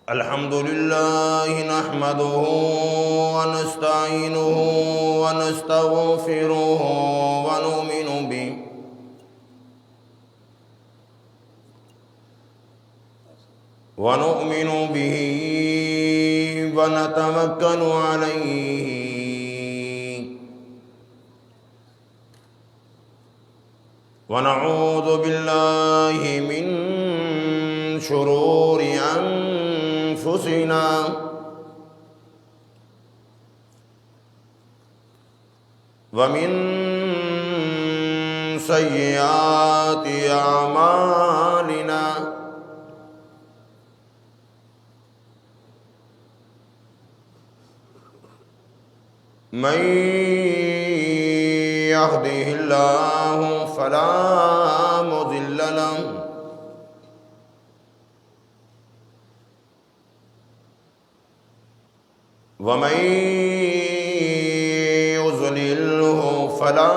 الحمد لله نحمده ونستعينه ونستغفره ونؤمن به ونتوكل عليه ونعوذ بالله من شرور أنفسنا ومن سيئات أعمالنا من يهده الله فلا مضل له ومن يضلله فلا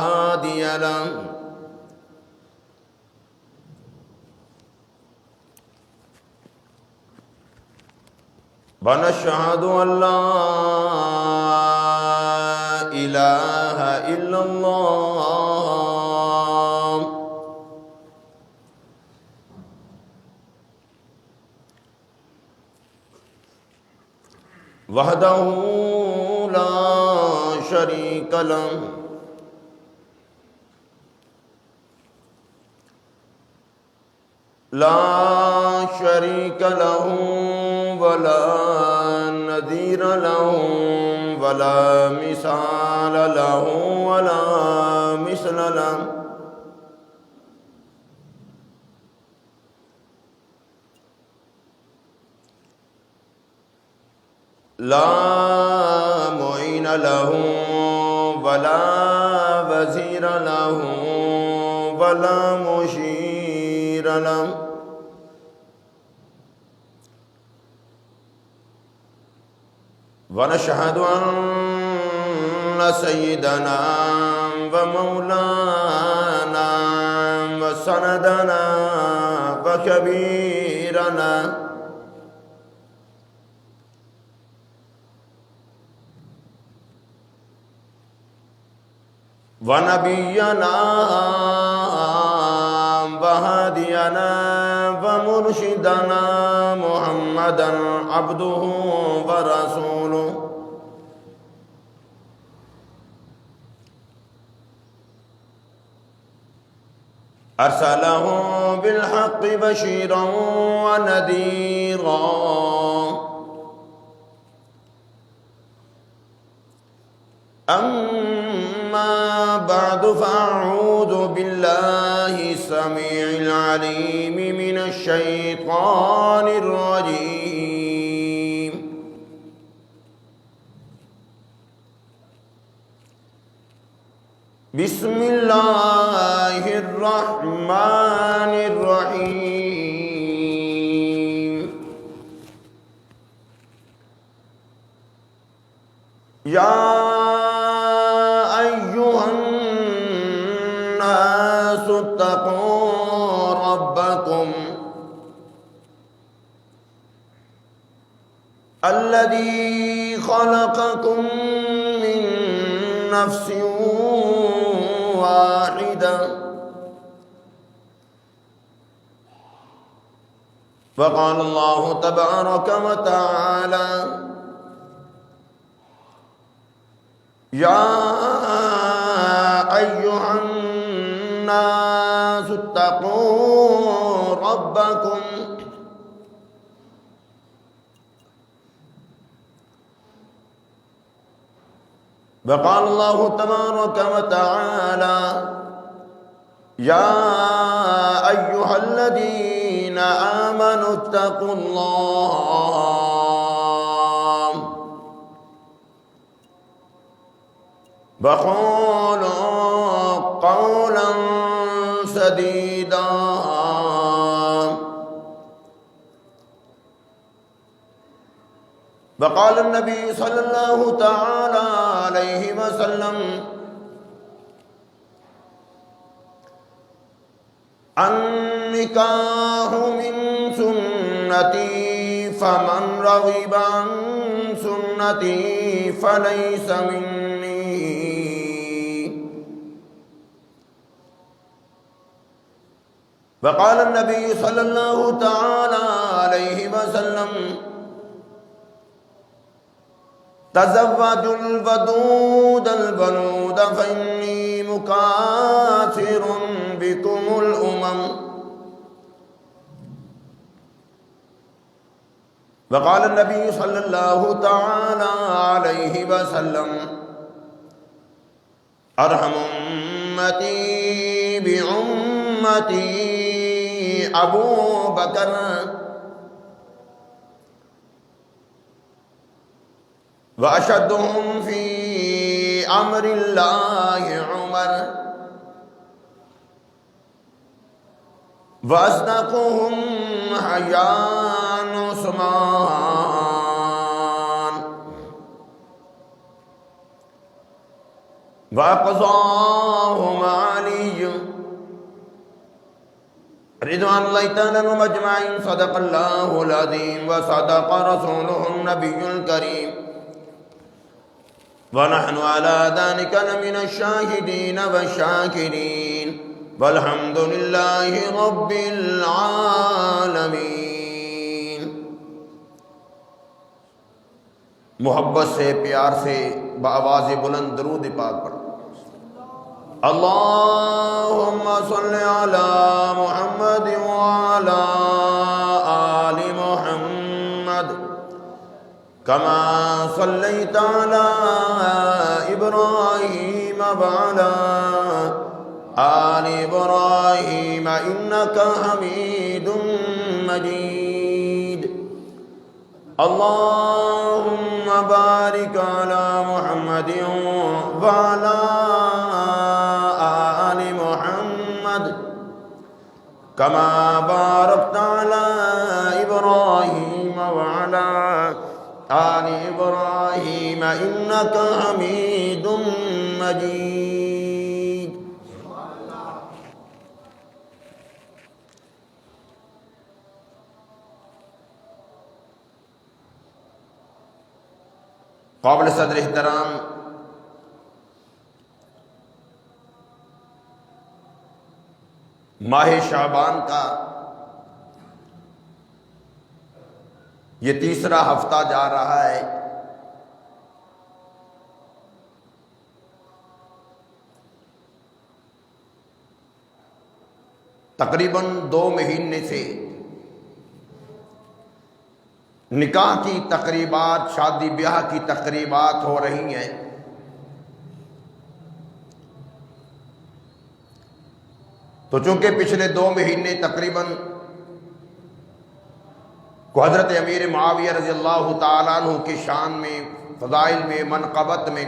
هادي له ونشهد أن لا إله إلا الله وحده لا شريك له ولا نذير له ولا مثال له ولا مثل له لا معين له ولا وزير له ولا مشير له ونشهد أن سيدنا ومولانا وسندنا وكبيرنا ونبينا وهادينا ومرشدنا محمدا عبده ورسوله أرسله بالحق بشيرا ونذيرا أما بعد فأعوذ بالله السميع العليم من الشيطان الرجيم بسم الله الرحمن الرحيم يا أيها الناس اتقوا ربكم الذي خلقكم من نفس واحدة وقال الله تبارك وتعالى يا أيها الناس اتقوا ربكم وقال الله تبارك وتعالى يا أيها الذين آمنوا اتقوا الله وقولوا قولا سديدا وقال النبي صلى الله تعالى عليه وسلم النکاح من سنتی فمن رغب عن سنتي فليس مني. وقال النبي صلى الله تعالى عليه وسلم تزوجوا الودود البنود فإني مكاثر بكم الأمم. وقال النبي صلى الله تعالى عليه وسلم ارحم امتي بامتي ابو بکر واشدهم في امر الله عمر واصدقهم حيان عثمان واقضاهم علي رضوان الله تعالى عنهم اجمعين. صدق الله العظيم وصدق رسوله النبي الكريم ونحن على ذلك لمن الشاهدين والشاكرين والحمد لله رب العالمين. محبت سے پیار سے بآواز بلند درود پاک پڑھ. اللهم صل على محمد وعلى آل محمد كما صليت على إبراهيم وعلى آل إبراهيم إنك حميد مجيد. اللهم بارك على محمد وعلى آل محمد كما باركت على إبراهيم وعلى آل إبراهيم إنك حميد مجيد. قابل صدر احترام ماہ شعبان کا یہ تیسرا ہفتہ جا رہا ہے. تقریباً 2 مہینے سے نکاح کی تقریبات، شادی بیاہ کی تقریبات ہو رہی ہیں. تو چونکہ پچھلے 2 مہینے تقریباً کو حضرت امیر معاویہ رضی اللہ تعالیٰ عنہ کی شان میں، فضائل میں، منقبت میں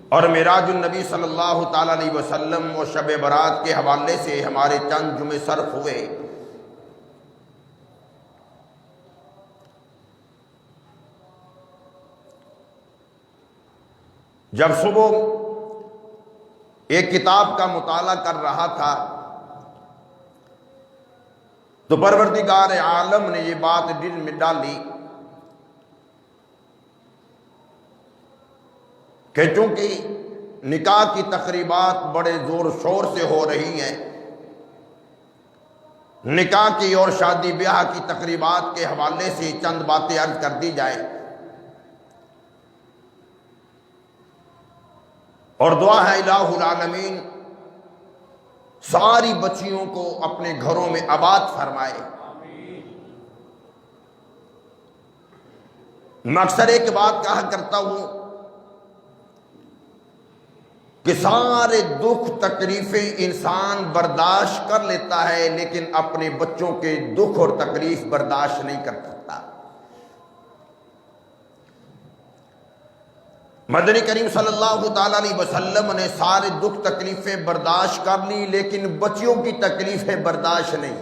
اور معراج النبی صلی اللہ تعالیٰ علیہ وسلم و شب برات کے حوالے سے ہمارے چند جمعے صرف ہوئے. جب صبح ایک کتاب کا مطالعہ کر رہا تھا تو پروردگار عالم نے یہ بات دل میں ڈالی کہ چونکہ نکاح کی تقریبات بڑے زور شور سے ہو رہی ہیں، نکاح کی اور شادی بیاہ کی تقریبات کے حوالے سے چند باتیں عرض کر دی جائیں اور دعا ہے الہ العالمین ساری بچیوں کو اپنے گھروں میں آباد فرمائے. میں اکثر ایک بات کہا کرتا ہوں کہ سارے دکھ تکلیفیں انسان برداشت کر لیتا ہے لیکن اپنے بچوں کے دکھ اور تکلیف برداشت نہیں کر سکتا. مدنی کریم صلی اللہ تعالیٰ علیہ وسلم نے سارے دکھ تکلیفیں برداشت کر لی لیکن بچیوں کی تکلیفیں برداشت نہیں.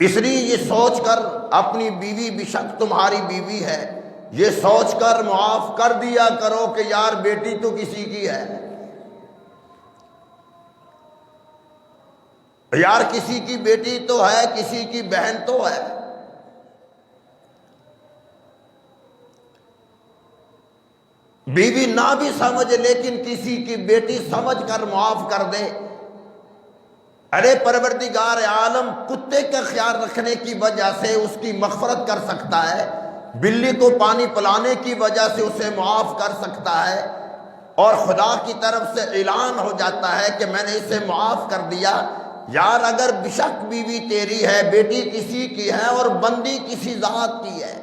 اس لیے یہ سوچ کر اپنی بیوی بشک تمہاری بیوی ہے، یہ سوچ کر معاف کر دیا کرو کہ یار بیٹی تو کسی کی ہے، یار کسی کی بیٹی تو ہے، کسی کی بہن تو ہے، بیوی نہ بھی سمجھ لیکن کسی کی بیٹی سمجھ کر معاف کر دے۔ ارے پروردگار عالم کتے کا خیال رکھنے کی وجہ سے اس کی مغفرت کر سکتا ہے، بلی کو پانی پلانے کی وجہ سے اسے معاف کر سکتا ہے، اور خدا کی طرف سے اعلان ہو جاتا ہے کہ میں نے اسے معاف کر دیا۔ یار اگر بشک بیوی تیری ہے، بیٹی کسی کی ہے اور بندی کسی ذات کی ہے،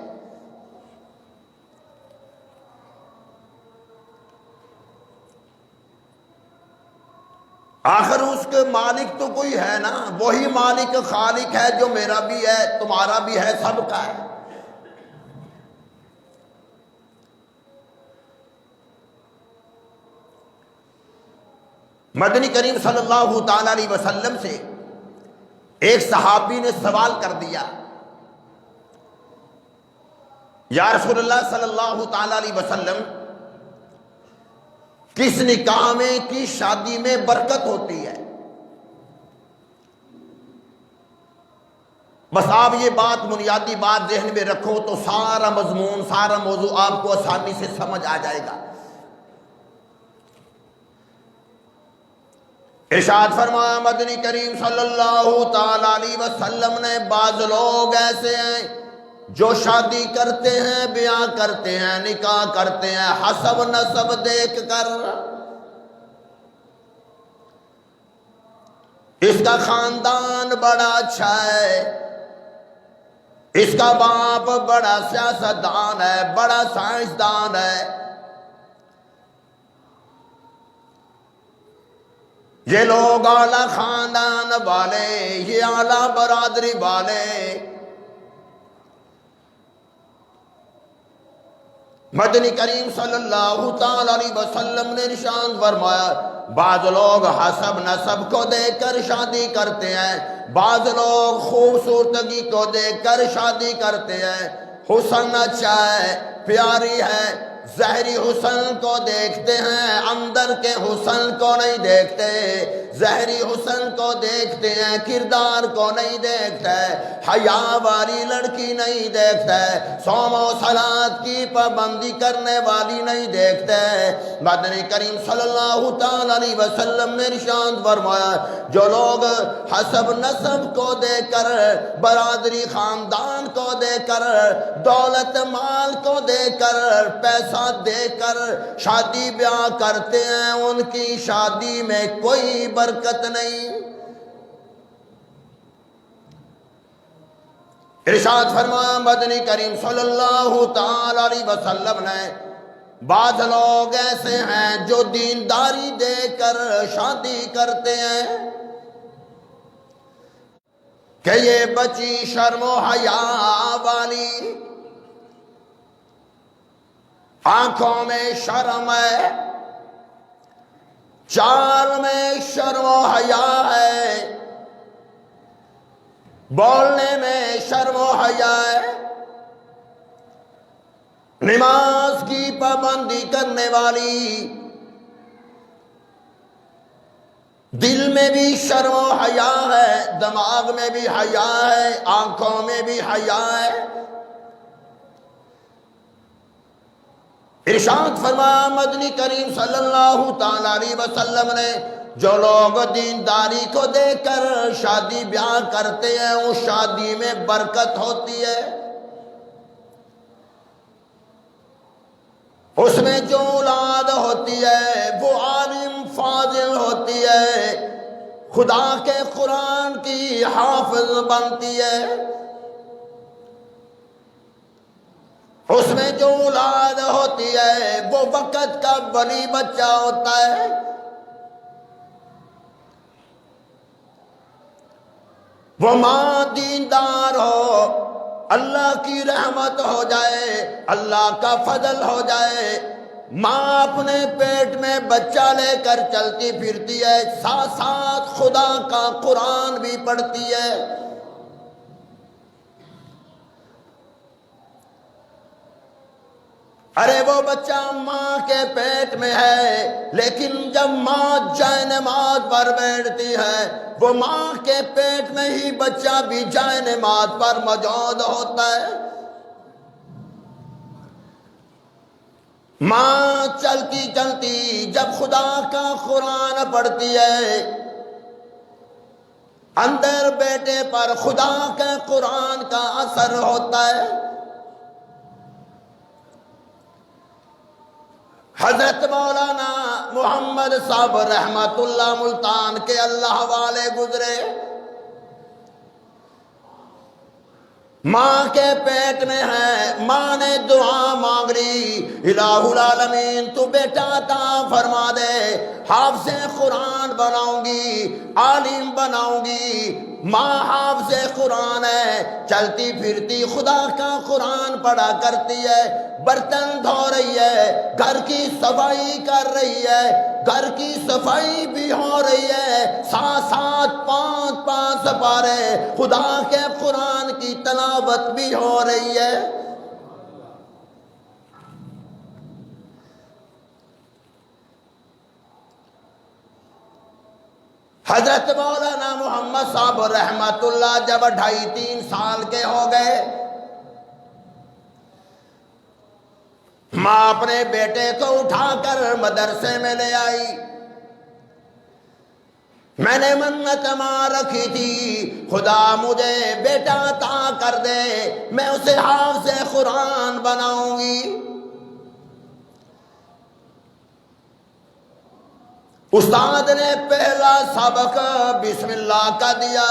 آخر اس کے مالک تو کوئی ہے نا، وہی مالک خالق ہے جو میرا بھی ہے، تمہارا بھی ہے، سب کا ہے۔ مدنی کریم صلی اللہ تعالی علیہ وسلم سے ایک صحابی نے سوال کر دیا، یا رسول اللہ صلی اللہ تعالی علیہ وسلم، کس نکاح میں، کس شادی میں برکت ہوتی ہے؟ بس آپ یہ بات، بنیادی بات ذہن میں رکھو تو سارا مضمون، سارا موضوع آپ کو آسانی سے سمجھ آ جائے گا۔ ارشاد فرمایا مدنی کریم صلی اللہ تعالی علیہ وسلم نے، بعض لوگ ایسے ہیں جو شادی کرتے ہیں، بیاہ کرتے ہیں، نکاح کرتے ہیں حسب نسب دیکھ کر، اس کا خاندان بڑا اچھا ہے، اس کا باپ بڑا سیاستدان ہے، بڑا سائنسدان ہے، یہ لوگ اعلیٰ خاندان والے، یہ اعلیٰ برادری والے۔ مدنی کریم صلی اللہ تعالی علیہ وسلم نے ارشاد فرمایا، بعض لوگ حسب نسب کو دیکھ کر شادی کرتے ہیں، بعض لوگ خوبصورتی کو دیکھ کر شادی کرتے ہیں، حسن اچھا ہے، پیاری ہے، ظاہری حسن کو دیکھتے ہیں، اندر کے حسن کو نہیں دیکھتے، ظاہری حسن کو دیکھتے ہیں، کردار کو نہیں دیکھتے، حیا والی لڑکی نہیں دیکھتے، صوم و صلاۃ کی پابندی کرنے والی نہیں دیکھتے۔ مدنی کریم صلی اللہ تعالی علیہ وسلم نے ارشاد فرمایا، جو لوگ حسب نسب کو دیکھ کر، برادری خاندان کو دیکھ کر، دولت مال کو دیکھ کر، پیسہ دے کر شادی بیاہ کرتے ہیں، ان کی شادی میں کوئی برکت نہیں۔ ارشاد فرمایا مدنی کریم صلی اللہ تعالی علیہ وسلم نے، بعض لوگ ایسے ہیں جو دینداری دے کر شادی کرتے ہیں کہ یہ بچی شرم و حیا والی، آنکھوں میں شرم ہے، چال میں شرم و حیا ہے، بولنے میں شرم و حیا ہے، نماز کی پابندی کرنے والی، دل میں بھی شرم و حیا ہے، دماغ میں بھی حیا ہے، آنکھوں میں بھی حیا ہے۔ ارشاد فرمایا مدنی کریم صلی اللہ تعالی علیہ وسلم نے، جو لوگ دینداری کو دیکھ کر شادی بیاہ کرتے ہیں، اس شادی میں برکت ہوتی ہے، اس میں جو اولاد ہوتی ہے وہ عالم فاضل ہوتی ہے، خدا کے قرآن کی حافظ بنتی ہے، اس میں جو اولاد ہوتی ہے وہ وقت کا ولی بچہ ہوتا ہے، وہ ماں دیندار ہو، اللہ کی رحمت ہو جائے، اللہ کا فضل ہو جائے، ماں اپنے پیٹ میں بچہ لے کر چلتی پھرتی ہے، ساتھ ساتھ خدا کا قرآن بھی پڑھتی ہے، ارے وہ بچہ ماں کے پیٹ میں ہے، لیکن جب ماں جائے نماز پر بیٹھتی ہے، وہ ماں کے پیٹ میں ہی بچہ بھی جائے نماز پر موجود ہوتا ہے۔ ماں چلتی چلتی جب خدا کا قرآن پڑھتی ہے، اندر بیٹے پر خدا کے قرآن کا اثر ہوتا ہے۔ حضرت مولانا محمد صاحب رحمت اللہ ملتان کے اللہ والے گزرے، ماں کے پیٹ میں ہے، ماں نے دعا مانگ لی، الہ العالمین تو بیٹا عطا فرما دے، حافظ قرآن بناؤں گی، عالم بناؤں گی۔ ماں حافظ قرآن ہے، چلتی پھرتی خدا کا قرآن پڑھا کرتی ہے، برتن دھو رہی ہے، گھر کی صفائی کر رہی ہے، گھر کی صفائی بھی ہو رہی ہے، ساتھ ساتھ 5 سپارے خدا کے قرآن کی تلاوت بھی ہو رہی ہے۔ حضرت مولانا محمد صاحب رحمت اللہ جب 2.5-3 سال کے ہو گئے، ماں اپنے بیٹے کو اٹھا کر مدرسے میں لے آئی۔ میں نے منت مار رکھی تھی، خدا مجھے بیٹا عطا کر دے، میں اسے حافظ قرآن بناؤں گی۔ استاد نے پہلا سبق بسم اللہ کا دیا،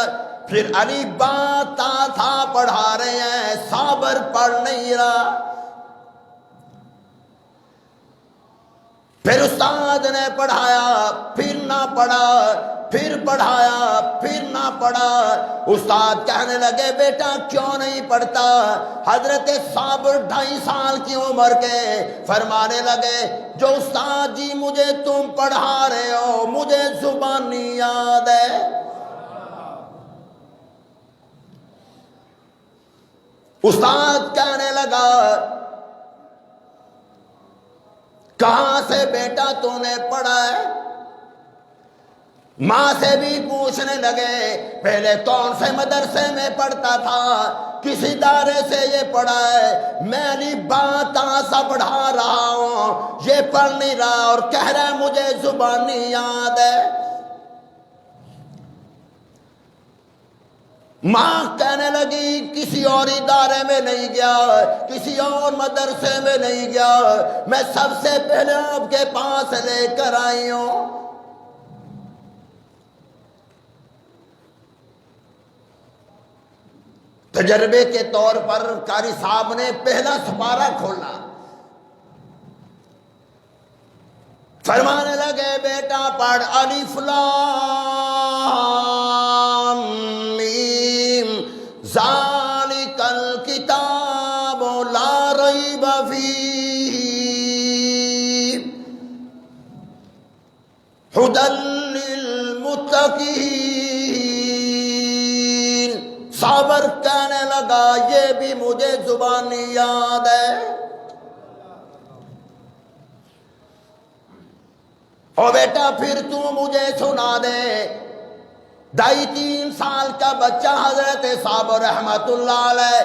پھر الف با تا تھا پڑھا رہے ہیں، صابر پڑھ نہیں رہا۔ پھر استاد نے پڑھایا، پھر نہ پڑھا، پھر پڑھایا، پھر نہ پڑھا۔ استاد کہنے لگے بیٹا کیوں نہیں پڑھتا؟ حضرت صابر 2.5 سال کی عمر کے فرمانے لگے جو استاد جی مجھے تم پڑھا رہے ہو مجھے زبانی یاد ہے۔ استاد کہنے لگا کہاں سے بیٹا تو نے پڑھا ہے؟ ماں سے بھی پوچھنے لگے پہلے کون سے مدرسے میں پڑھتا تھا، کس ادارے سے یہ پڑھا ہے؟ میں الف با تا سا پڑھا رہا ہوں، یہ پڑھ نہیں رہا اور کہہ رہا ہے مجھے زبانی یاد ہے۔ ماں کہنے لگی کسی اور ادارے میں نہیں گیا، کسی اور مدرسے میں نہیں گیا، میں سب سے پہلے آپ کے پاس لے کر آئی ہوں۔ تجربے کے طور پر قاری صاحب نے پہلا سپارہ کھولا، فرمانے لگے بیٹا پڑھ الف لام میم ذالک الکتاب لا ریب فیہ ھدی للمتقین۔ صابر کہنے لگا یہ بھی مجھے زبانی یاد ہے۔ او بیٹا پھر تو مجھے سنا دے۔ 2.5-3 سال کا بچہ حضرت صابر رحمت اللہ علیہ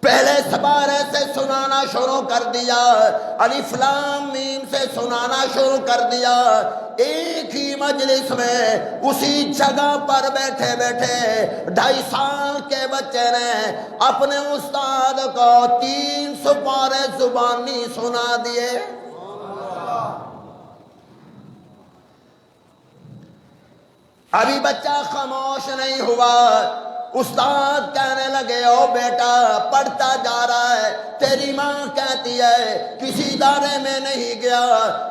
پہلے سپارے سے سنانا شروع کر دیا، الف لام میم سے سنانا شروع کر دیا۔ ایک ہی مجلس میں اسی جگہ پر بیٹھے بیٹھے 2.5 سال کے بچے نے اپنے استاد کو 3 سپارے زبانی سنا دیے۔ ابھی بچہ خاموش نہیں ہوا، استاد کہنے لگے او بیٹا پڑھتا جا رہا ہے، تیری ماں کہتی ہے کسی ادارے میں نہیں گیا،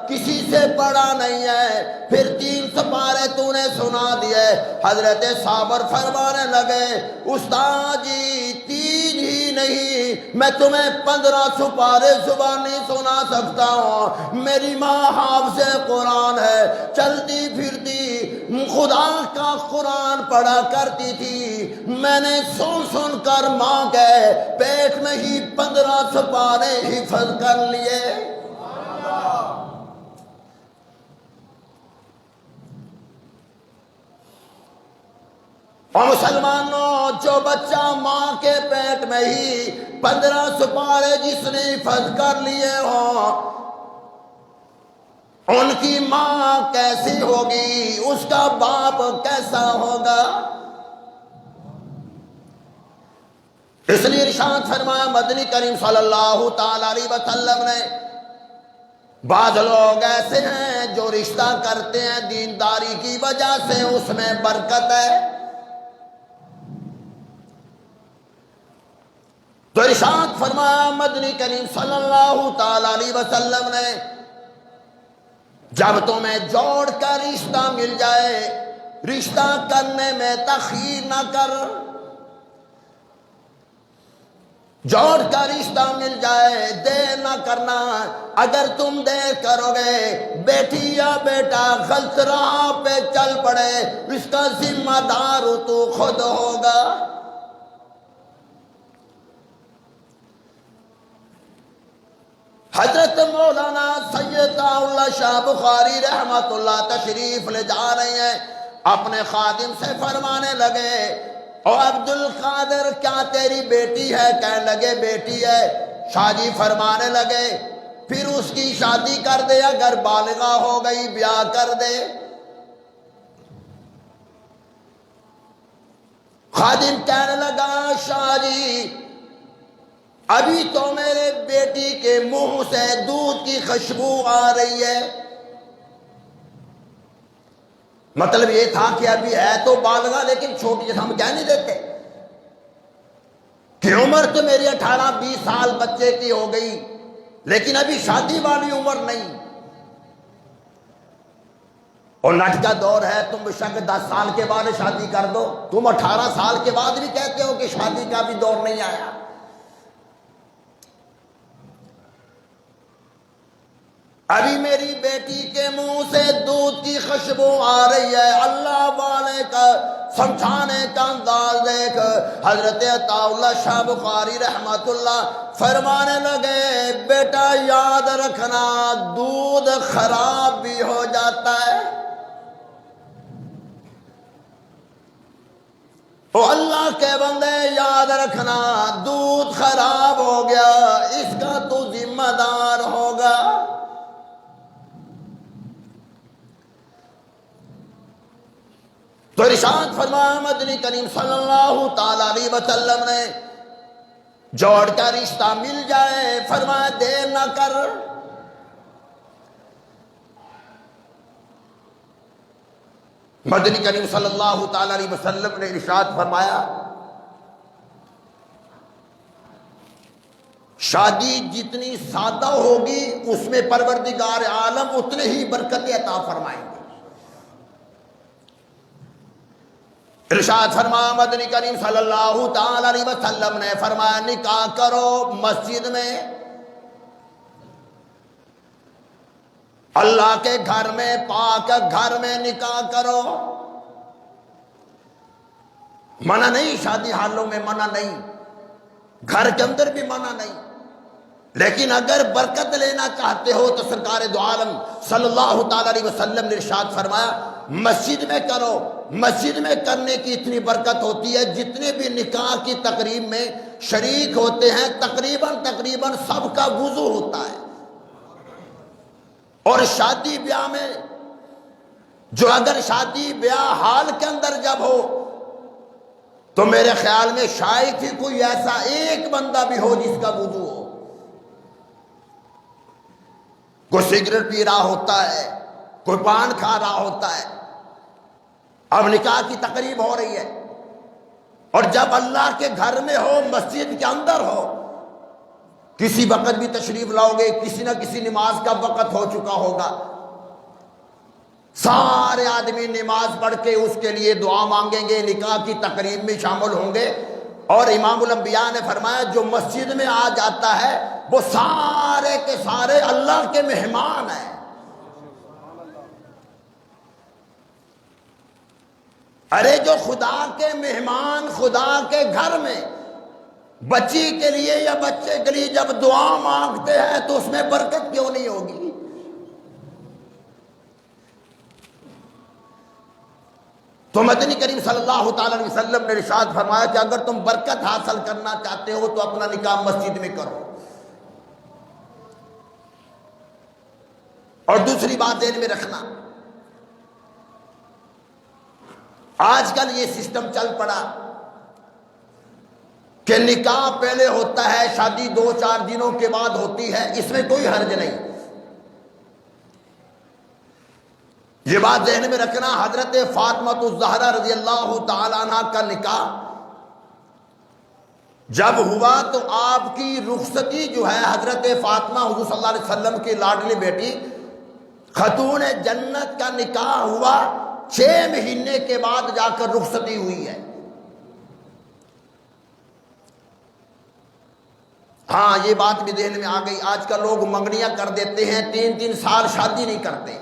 کسی سے پڑھا نہیں ہے، پھر 3 سپارے تو نے سنا دیے۔ حضرت صابر فرمانے لگے استاد جی 3 یقین ہی نہیں میں تمہیں 15 سپارے زبانی سنا سکتا ہوں. میری ماں حافظ قرآن ہے، چلتی پھرتی خدا کا قرآن پڑھا کرتی تھی. میں نے سن کر ماں کے پیٹ میں ہی 15 سپارے حفظ کر لیے. اور مسلمانوں، جو بچہ ماں کے پیٹ میں ہی 15 سپارے جس نے حفظ کر لیے ہوں، ان کی ماں کیسی ہوگی، اس کا باپ کیسا ہوگا. اس لیے ارشاد فرمایا مدنی کریم صلی اللہ تعالی علیہ وسلم نے، بعض لوگ ایسے ہیں جو رشتہ کرتے ہیں دینداری کی وجہ سے، اس میں برکت ہے. تو ارشاد فرمایا مدنی کریم صلی اللہ تعالی علیہ وسلم نے، جب تمہیں جوڑ کر رشتہ مل جائے، رشتہ کرنے میں تاخیر نہ کر. جوڑ کا رشتہ مل جائے دیر نہ کرنا. اگر تم دیر کرو گے، بیٹی یا بیٹا غلط راہ پہ چل پڑے، اس کا ذمہ دار تو خود ہوگا. حضرت مولانا سید اللہ شاہ بخاری رحمت اللہ تشریف لے جا رہے ہیں، اپنے خادم سے فرمانے لگے، او عبد القادر کیا تیری بیٹی ہے؟ کہنے لگے بیٹی ہے. شاہ جی فرمانے لگے پھر اس کی شادی کر دے، اگر بالغہ ہو گئی بیاہ کر دے. خادم کہنے لگا شاہ جی ابھی تو میرے بیٹی کے منہ سے دودھ کی خوشبو آ رہی ہے. مطلب یہ تھا کہ ابھی ہے تو بالغہ لیکن چھوٹی، جیسے ہم کہہ نہیں دیتے کہ عمر تو میری 18-20 سال بچے کی ہو گئی لیکن ابھی شادی والی عمر نہیں. اور نٹ کا دور ہے، تم بشک 10 سال کے بعد شادی کر دو، تم 18 سال کے بعد بھی کہتے ہو کہ شادی کا بھی دور نہیں آیا. ابھی میری بیٹی کے منہ سے دودھ کی خوشبو آ رہی ہے. اللہ والے کا سمجھانے کا انداز دیکھ. حضرت عطا اللہ شاہ بخاری رحمت اللہ فرمانے لگے بیٹا یاد رکھنا دودھ خراب بھی ہو جاتا ہے. او اللہ کے بندے یاد رکھنا دودھ خراب ہو گیا، اس کا تو ذمہ دار ہوگا. تو ارشاد فرمایا مدنی کریم صلی اللہ تعالی علیہ وسلم نے، جوڑ کا رشتہ مل جائے فرمایا دیر نہ کر. مدنی کریم صلی اللہ تعالی علیہ وسلم نے ارشاد فرمایا شادی جتنی سادہ ہوگی اس میں پروردگار عالم اتنے ہی برکت عطا فرمائیں گے. ارشاد فرمایا مدنی کریم صلی اللہ تعالی علیہ وسلم نے فرمایا نکاح کرو مسجد میں، اللہ کے گھر میں، پاک گھر میں نکاح کرو. منع نہیں، شادی حالوں میں منع نہیں، گھر کے اندر بھی منع نہیں، لیکن اگر برکت لینا چاہتے ہو تو سرکار دو عالم صلی اللہ تعالی علیہ وسلم نے ارشاد فرمایا مسجد میں کرو. مسجد میں کرنے کی اتنی برکت ہوتی ہے، جتنے بھی نکاح کی تقریب میں شریک ہوتے ہیں تقریباً سب کا وضو ہوتا ہے. اور شادی بیاہ میں جو اگر شادی بیاہ حال کے اندر جب ہو تو میرے خیال میں شاید ہی کوئی ایسا ایک بندہ بھی ہو جس کا وضو ہو. کوئی سگریٹ پی رہا ہوتا ہے، کوئی پان کھا رہا ہوتا ہے. اب نکاح کی تقریب ہو رہی ہے اور جب اللہ کے گھر میں ہو، مسجد کے اندر ہو، کسی وقت بھی تشریف لاؤ گے، کسی نہ کسی نماز کا وقت ہو چکا ہوگا، سارے آدمی نماز پڑھ کے اس کے لیے دعا مانگیں گے، نکاح کی تقریب میں شامل ہوں گے. اور امام الانبیاء نے فرمایا جو مسجد میں آ جاتا ہے وہ سارے کے سارے اللہ کے مہمان ہیں۔ ارے جو خدا کے مہمان خدا کے گھر میں بچی کے لیے یا بچے کے لیے جب دعا مانگتے ہیں تو اس میں برکت کیوں نہیں ہوگی؟ تو مدنی کریم صلی اللہ تعالی علیہ وسلم نے ارشاد فرمایا کہ اگر تم برکت حاصل کرنا چاہتے ہو تو اپنا نکاح مسجد میں کرو۔ اور دوسری بات ذہن میں رکھنا، آج کل یہ سسٹم چل پڑا کہ نکاح پہلے ہوتا ہے، شادی 2-4 دنوں کے بعد ہوتی ہے، اس میں کوئی حرج نہیں۔ یہ بات ذہن میں رکھنا، حضرت فاطمہ الزہرا رضی اللہ تعالی عنہ کا نکاح جب ہوا تو آپ کی رخصتی جو ہے، حضرت فاطمہ حضور صلی اللہ علیہ وسلم کی لاڈلی بیٹی خاتون جنت کا نکاح ہوا، 6 مہینے کے بعد جا کر رخصتی ہوئی ہے۔ ہاں یہ بات بھی ذہن میں آ گئی، آج کل لوگ منگنیاں کر دیتے ہیں، 3 سال شادی نہیں کرتے۔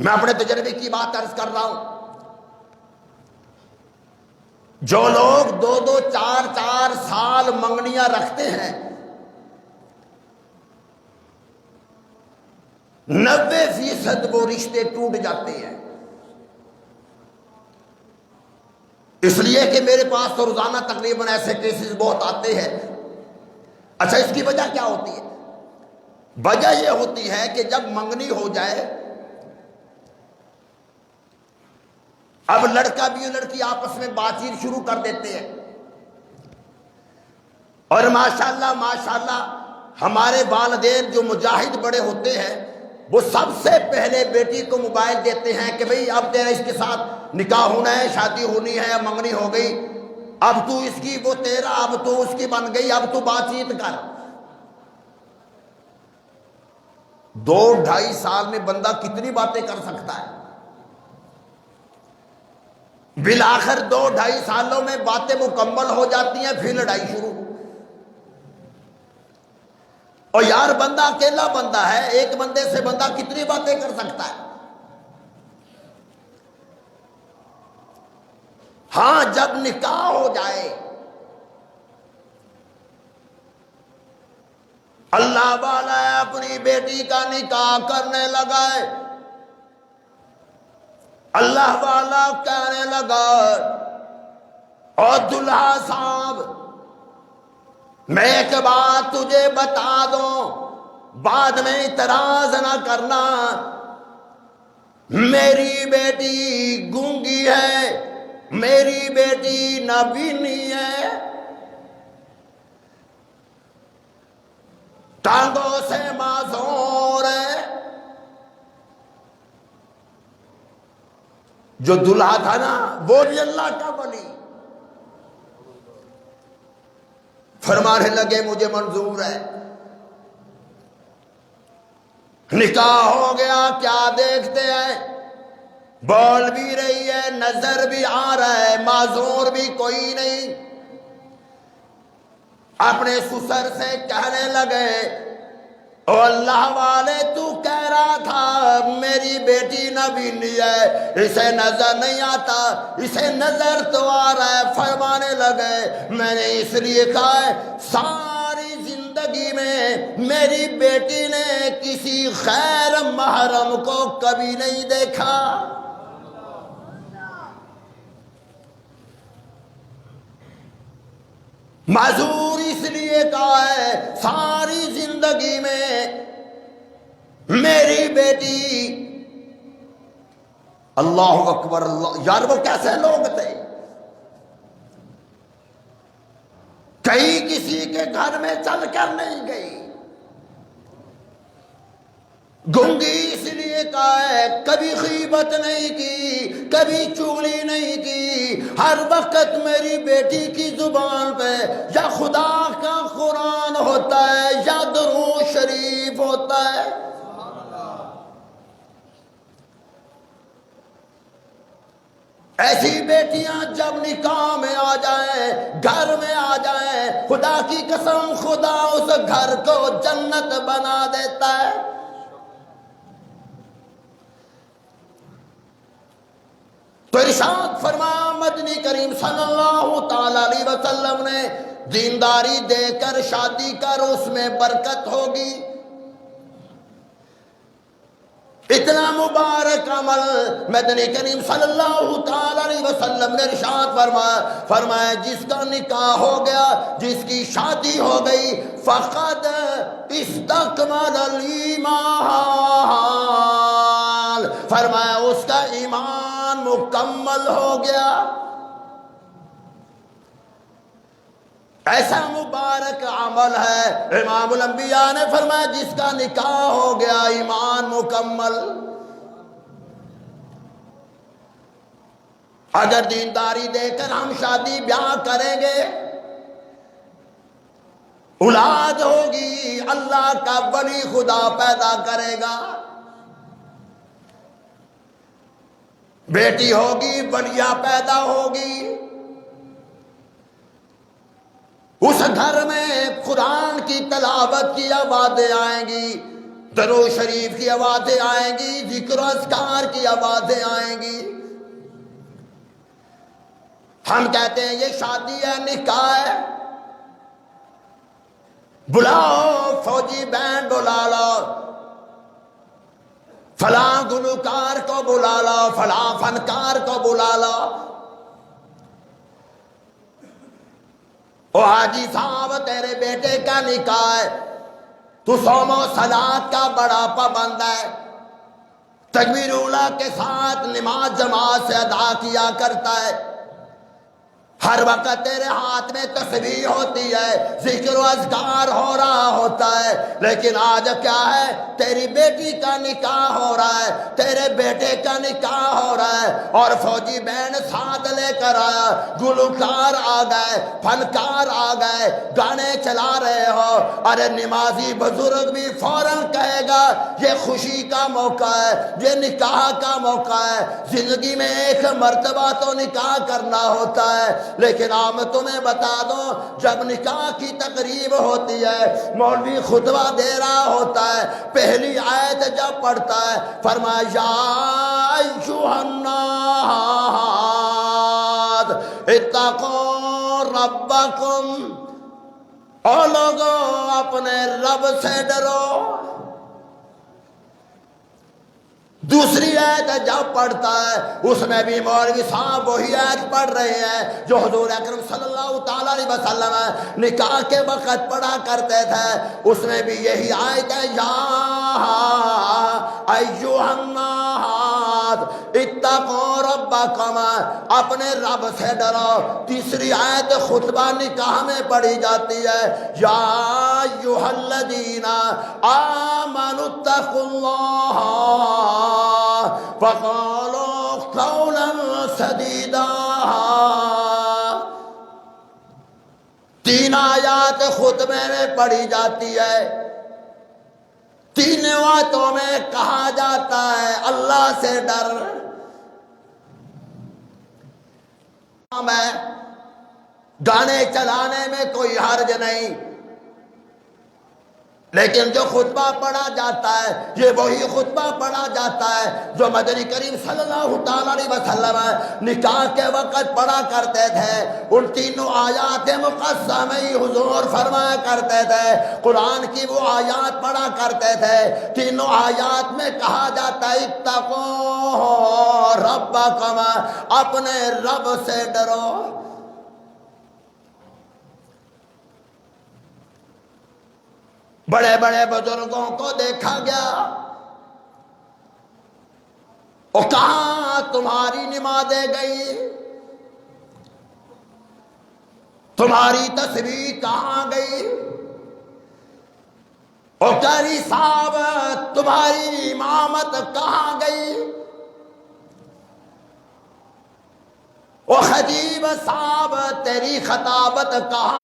میں اپنے تجربے کی بات عرض کر رہا ہوں، جو لوگ 2 4 سال منگنیاں رکھتے ہیں 90% وہ رشتے ٹوٹ جاتے ہیں۔ اس لیے کہ میرے پاس تو روزانہ تقریباً ایسے کیسز بہت آتے ہیں۔ اچھا اس کی وجہ کیا ہوتی ہے؟ وجہ یہ ہوتی ہے کہ جب منگنی ہو جائے، اب لڑکا بھی اور لڑکی آپس میں بات چیت شروع کر دیتے ہیں، اور ماشاءاللہ ہمارے والدین جو مجاہد بڑے ہوتے ہیں وہ سب سے پہلے بیٹی کو موبائل دیتے ہیں کہ بھئی اب تیرا اس کے ساتھ نکاح ہونا ہے، شادی ہونی ہے، منگنی ہو گئی، اب تو اس کی وہ تیرا، اب تو اس کی بن گئی، اب تو بات چیت کر۔ 2-2.5 سال میں بندہ کتنی باتیں کر سکتا ہے؟ بالآخر 2-2.5 سالوں میں باتیں مکمل ہو جاتی ہیں، پھر لڑائی شروع۔ اور یار بندہ اکیلا بندہ ہے، ایک بندے سے بندہ کتنی باتیں کر سکتا ہے؟ ہاں جب نکاح ہو جائے، اللہ والا اپنی بیٹی کا نکاح کرنے لگا ہے، اللہ والا کہنے لگا اور دلہا صاحب میں ایک بات تجھے بتا دوں، بعد میں اعتراض نہ کرنا، میری بیٹی گونگی ہے، میری بیٹی نابینی ہے، ٹانگوں سے معذور ہے۔ جو دلہا تھا نا وہ بھی اللہ کا ولی، فرمانے لگے مجھے منظور ہے۔ نکاح ہو گیا، کیا دیکھتے ہیں؟ بول بھی رہی ہے، نظر بھی آ رہا ہے، معذور بھی کوئی نہیں۔ اپنے سسر سے کہنے لگے او اللہ والے تو کہہ رہا تھا میری بیٹی نابینی ہے، اسے نظر نہیں آتا، اسے نظر تو آ رہا ہے۔ فرمانے لگے میں نے اس لیے کہا ہے ساری زندگی میں میری بیٹی نے کسی غیر محرم کو کبھی نہیں دیکھا۔ معذور اس لیے کہا ہے ساری زندگی میں میری بیٹی، اللہ اکبر اللہ، یار وہ کیسے لوگ تھے؟ کہیں کسی کے گھر میں چل کر نہیں گئی، گنگی اس لیے کہا ہے کبھی غیبت نہیں کی، کبھی چغلی نہیں کی، ہر وقت میری بیٹی کی زبان پہ یا خدا کا قرآن ہوتا ہے یا درود شریف ہوتا ہے۔ ایسی بیٹیاں جب نکاح میں آ جائیں، گھر میں آ جائیں، خدا کی قسم خدا اس گھر کو جنت بنا دیتا ہے۔ تو ارشاد فرمایا مدنی کریم صلی اللہ تعالی علیہ وسلم نے، دینداری دے کر شادی کر، اس میں برکت ہوگی۔ اتنا مبارک عمل مدنی کریم صلی اللہ تعالی علیہ وسلم نے ارشاد فرمایا جس کا نکاح ہو گیا، جس کی شادی ہو گئی، فقد استکمل الایمان، فرمایا اس کا ایمان مکمل ہو گیا۔ ایسا مبارک عمل ہے، امام الانبیاء نے فرمایا جس کا نکاح ہو گیا ایمان مکمل۔ اگر دینداری دے کر ہم شادی بیاہ کریں گے، اولاد ہوگی، اللہ کا ولی خدا پیدا کرے گا، بیٹی ہوگی، ولیہ پیدا ہوگی، اس گھر میں قرآن کی تلاوت کی آوازیں آئیں گی، درود شریف کی آوازیں آئیں گی، ذکر و اذکار کی آوازیں آئیں گی۔ ہم کہتے ہیں یہ شادی ہے، نکاح ہے، بلاؤ فوجی بینڈ بلا لو، فلاں گلوکار کو بلا لو، فلاں فنکار کو بلا لو۔ او حاجی صاحب تیرے بیٹے کا نکاح ہے، تو صوم و صلاۃ کا بڑا پابند ہے، تکبیر اولیٰ کے ساتھ نماز جماعت سے ادا کیا کرتا ہے، ہر وقت تیرے ہاتھ میں تسبیح ہوتی ہے، ذکر و اذکار ہو رہا ہوتا ہے، لیکن آج کیا ہے، تیری بیٹی کا نکاح ہو رہا ہے، تیرے بیٹے کا نکاح ہو رہا ہے، اور فوجی بہن ساتھ لے کر آیا، گلوکار آ گئے، فنکار آ گئے، گانے چلا رہے ہو۔ ارے نمازی بزرگ بھی فوراً کہے گا یہ خوشی کا موقع ہے، یہ نکاح کا موقع ہے، زندگی میں ایک مرتبہ تو نکاح کرنا ہوتا ہے۔ لیکن آپ تمہیں بتا دو، جب نکاح کی تقریب ہوتی ہے، مولوی خطبہ دے رہا ہوتا ہے، پہلی آیت جب پڑھتا ہے، فرمایا یا ایھا الناس اتقوا ربکم، او لوگو اپنے رب سے ڈرو۔ دوسری آیت جب پڑھتا ہے، اس میں بھی مولوی صاحب وہی آیت پڑھ رہے ہیں جو حضور اکرم صلی اللہ تعالیٰ علیہ وسلم نکاح کے وقت پڑھا کرتے تھے، اس میں بھی یہی آیت ہے یا ایھا الناس اتقوا ربکم، اپنے رب سے ڈرو۔ تیسری آیت خطبہ نکاح میں پڑھی جاتی ہے، یا ایھا الذین آمنوا اتقوا اللہ فقالوا قولا سدیدا۔ تین آیات خطبے میں پڑھی جاتی ہے، تین آیتوں میں کہا جاتا ہے اللہ سے ڈر۔ میں گانے چلانے میں کوئی حرج نہیں، لیکن جو خطبہ پڑھا جاتا ہے یہ وہی خطبہ پڑھا جاتا ہے جو مدنی کریم صلی اللہ تعالیٰ علیہ وسلم نکاح کے وقت پڑھا کرتے تھے۔ ان تینوں آیات مقسمہ حضور فرمایا کرتے تھے، قرآن کی وہ آیات پڑھا کرتے تھے، تینوں آیات میں کہا جاتا ہے اتقوا ربکم، اپنے رب سے ڈرو۔ بڑے بڑے بزرگوں کو دیکھا گیا، اور کہاں تمہاری نمازیں گئی، تمہاری تسبیح کہاں گئی، اور قاری صاحب تمہاری امامت کہاں گئی، اور خطیب صاحب تیری خطابت کہاں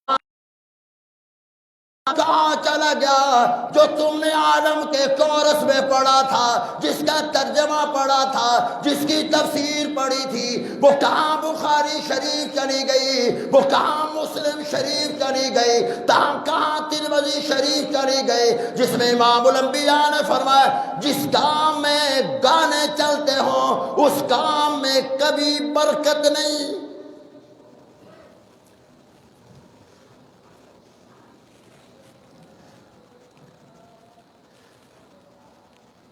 کہاں چلا گیا جو تم نے عالم کے کورس میں پڑھا تھا، جس کا ترجمہ پڑھا تھا، جس کی تفسیر پڑھی تھی، وہ کہاں بخاری شریف چلی گئی، وہ کہاں مسلم شریف چلی گئی، کہاں ترمذی شریف چلی گئی، جس میں امام الانبیاء نے فرمایا جس کام میں گانے چلتے ہوں اس کام میں کبھی برکت نہیں۔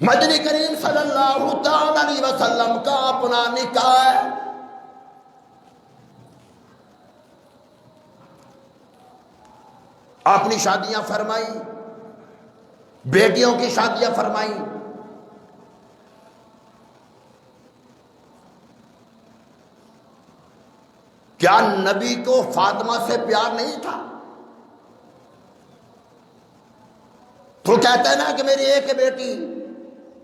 مدنی کریم صلی اللہ تعالی علیہ وسلم کا اپنا نکاح ہے، اپنی شادیاں فرمائی، بیٹیوں کی شادیاں فرمائی، کیا نبی کو فاطمہ سے پیار نہیں تھا؟ تو کہتے ہیں نا کہ میری ایک بیٹی،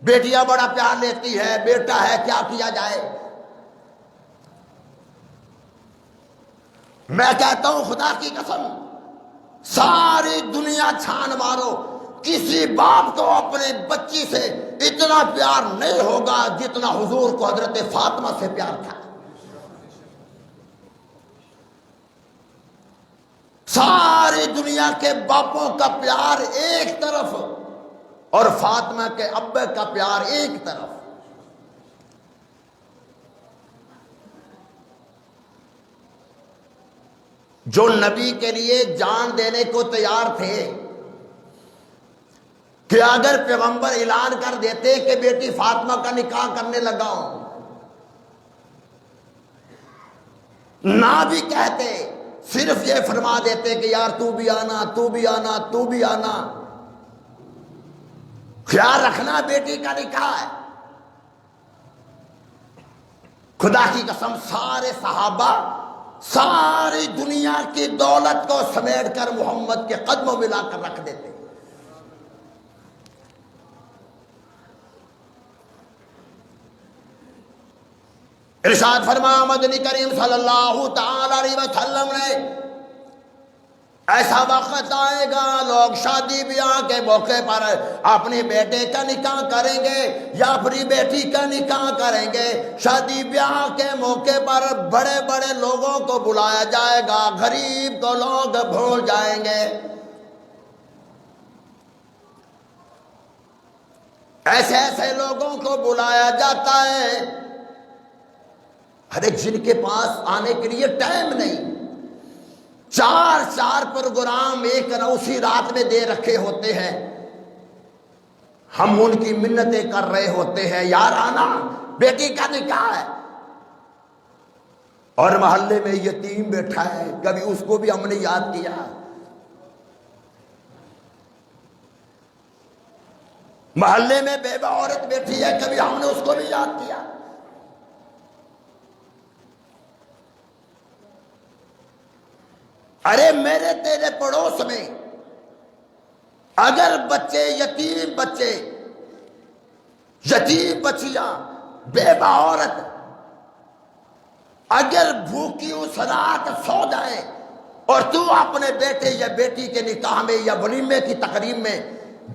بیٹیاں بڑا پیار لیتی ہے، بیٹا ہے کیا کیا جائے۔ میں کہتا ہوں خدا کی قسم ساری دنیا چھان مارو، کسی باپ کو اپنے بچی سے اتنا پیار نہیں ہوگا جتنا حضور کو حضرت فاطمہ سے پیار تھا۔ ساری دنیا کے باپوں کا پیار ایک طرف اور فاطمہ کے ابے کا پیار ایک طرف۔ جو نبی کے لیے جان دینے کو تیار تھے کہ اگر پیغمبر اعلان کر دیتے کہ بیٹی فاطمہ کا نکاح کرنے لگا ہوں، نہ بھی کہتے، صرف یہ فرما دیتے کہ یار تو بھی آنا، تو بھی آنا، تو بھی آنا، خیال رکھنا بیٹی کا نکاح ہے۔ خدا کی قسم سارے صحابہ ساری دنیا کی دولت کو سمیٹ کر محمد کے قدموں میں لا کر رکھ دیتے۔ ارشاد فرمایا مدنی کریم صلی اللہ تعالی علیہ وسلم نے ایسا وقت آئے گا لوگ شادی بیاہ کے موقع پر اپنے بیٹے کا نکاح کریں گے یا اپنی بیٹی کا نکاح کریں گے، شادی بیاہ کے موقع پر بڑے بڑے لوگوں کو بلایا جائے گا، غریب کو لوگ بھول جائیں گے۔ ایسے ایسے لوگوں کو بلایا جاتا ہے ہر ایک جن کے پاس آنے کے لیے ٹائم نہیں، چار پروگرام ایک اسی رات میں دے رکھے ہوتے ہیں، ہم ان کی منتیں کر رہے ہوتے ہیں یار آنا، بیٹی کا نکاح ہے، اور محلے میں یتیم بیٹھا ہے کبھی اس کو بھی ہم نے یاد کیا، محلے میں بیوہ عورت بیٹھی ہے کبھی ہم نے اس کو بھی یاد کیا۔ ارے میرے تیرے پڑوس میں اگر بچے، یتیم بچیاں، بیوہ عورت اگر بھوکی اس رات سو جائیں اور تو اپنے بیٹے یا بیٹی کے نکاح میں یا ولیمے کی تقریب میں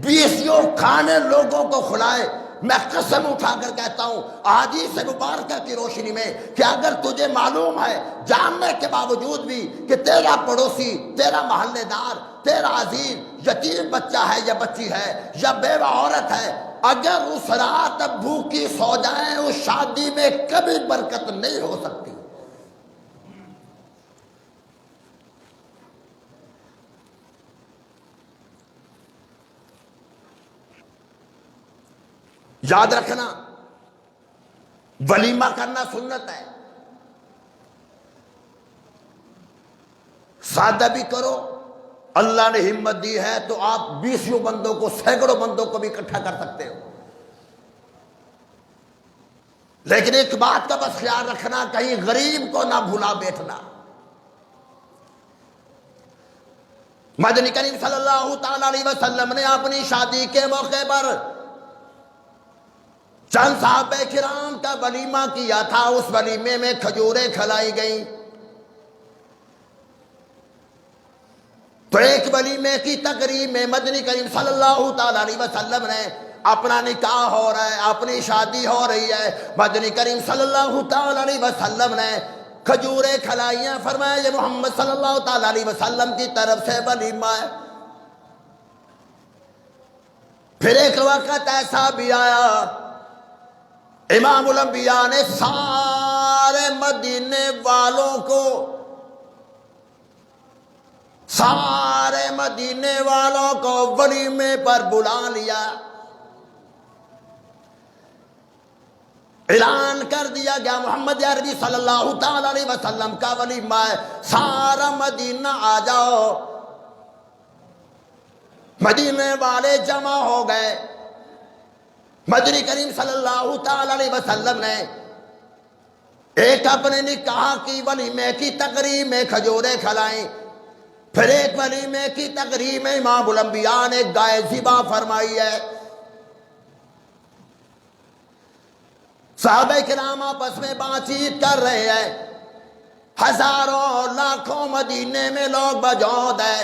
20 کھانے لوگوں کو کھلائے، میں قسم اٹھا کر کہتا ہوں احادیث مبارکہ کی روشنی میں کہ اگر تجھے معلوم ہے جاننے کے باوجود بھی کہ تیرا پڑوسی، تیرا محلے دار، تیرا عزیز یتیم بچہ ہے یا بچی ہے یا بیوہ عورت ہے، اگر اس رات بھوکی سو جائیں اس شادی میں کبھی برکت نہیں ہو سکتی۔ یاد رکھنا ولیمہ کرنا سنت ہے، سادہ بھی کرو، اللہ نے ہمت دی ہے تو آپ 20 بندوں کو، سینکڑوں بندوں کو بھی اکٹھا کر سکتے ہو، لیکن ایک بات کا بس خیال رکھنا کہیں غریب کو نہ بھلا بیٹھنا۔ مدنی کریم صلی اللہ تعالی علیہ وسلم نے اپنی شادی کے موقع پر چند صحابہ کرام کا ولیمہ کیا تھا، اس ولیمے میں کھجوریں کھلائی گئیں، تو ایک ولیمے کی تقریب میں مدنی کریم صلی اللہ تعالیٰ علیہ وسلم نے اپنا نکاح ہو رہا ہے، اپنی شادی ہو رہی ہے، مدنی کریم صلی اللہ تعالیٰ علیہ وسلم نے کھجوریں کھلائیاں، فرمایا یہ محمد صلی اللہ تعالیٰ علیہ وسلم کی طرف سے ولیمہ ہے۔ پھر ایک وقت ایسا بھی آیا، امام الانبیاء نے سارے مدینے والوں کو، سارے مدینے والوں کو ولیمے پر بلا لیا، اعلان کر دیا گیا محمد عربی صلی اللہ تعالی علیہ وسلم کا ولیمہ ہے، سارا مدینہ آ جاؤ۔ مدینے والے جمع ہو گئے، مدنی کریم صلی اللہ تعالی علیہ وسلم نے ایک اپنے نکاح کی ولیمے کی تقریب میں کھجوریں کھلائیں، پھر ایک ولیمے کی تقریب میں امام الانبیاء نے گائے ذبح فرمائی ہے۔ صحابہ کرام آپس میں بات چیت کر رہے ہیں، ہزاروں لاکھوں مدینے میں لوگ موجود ہیں،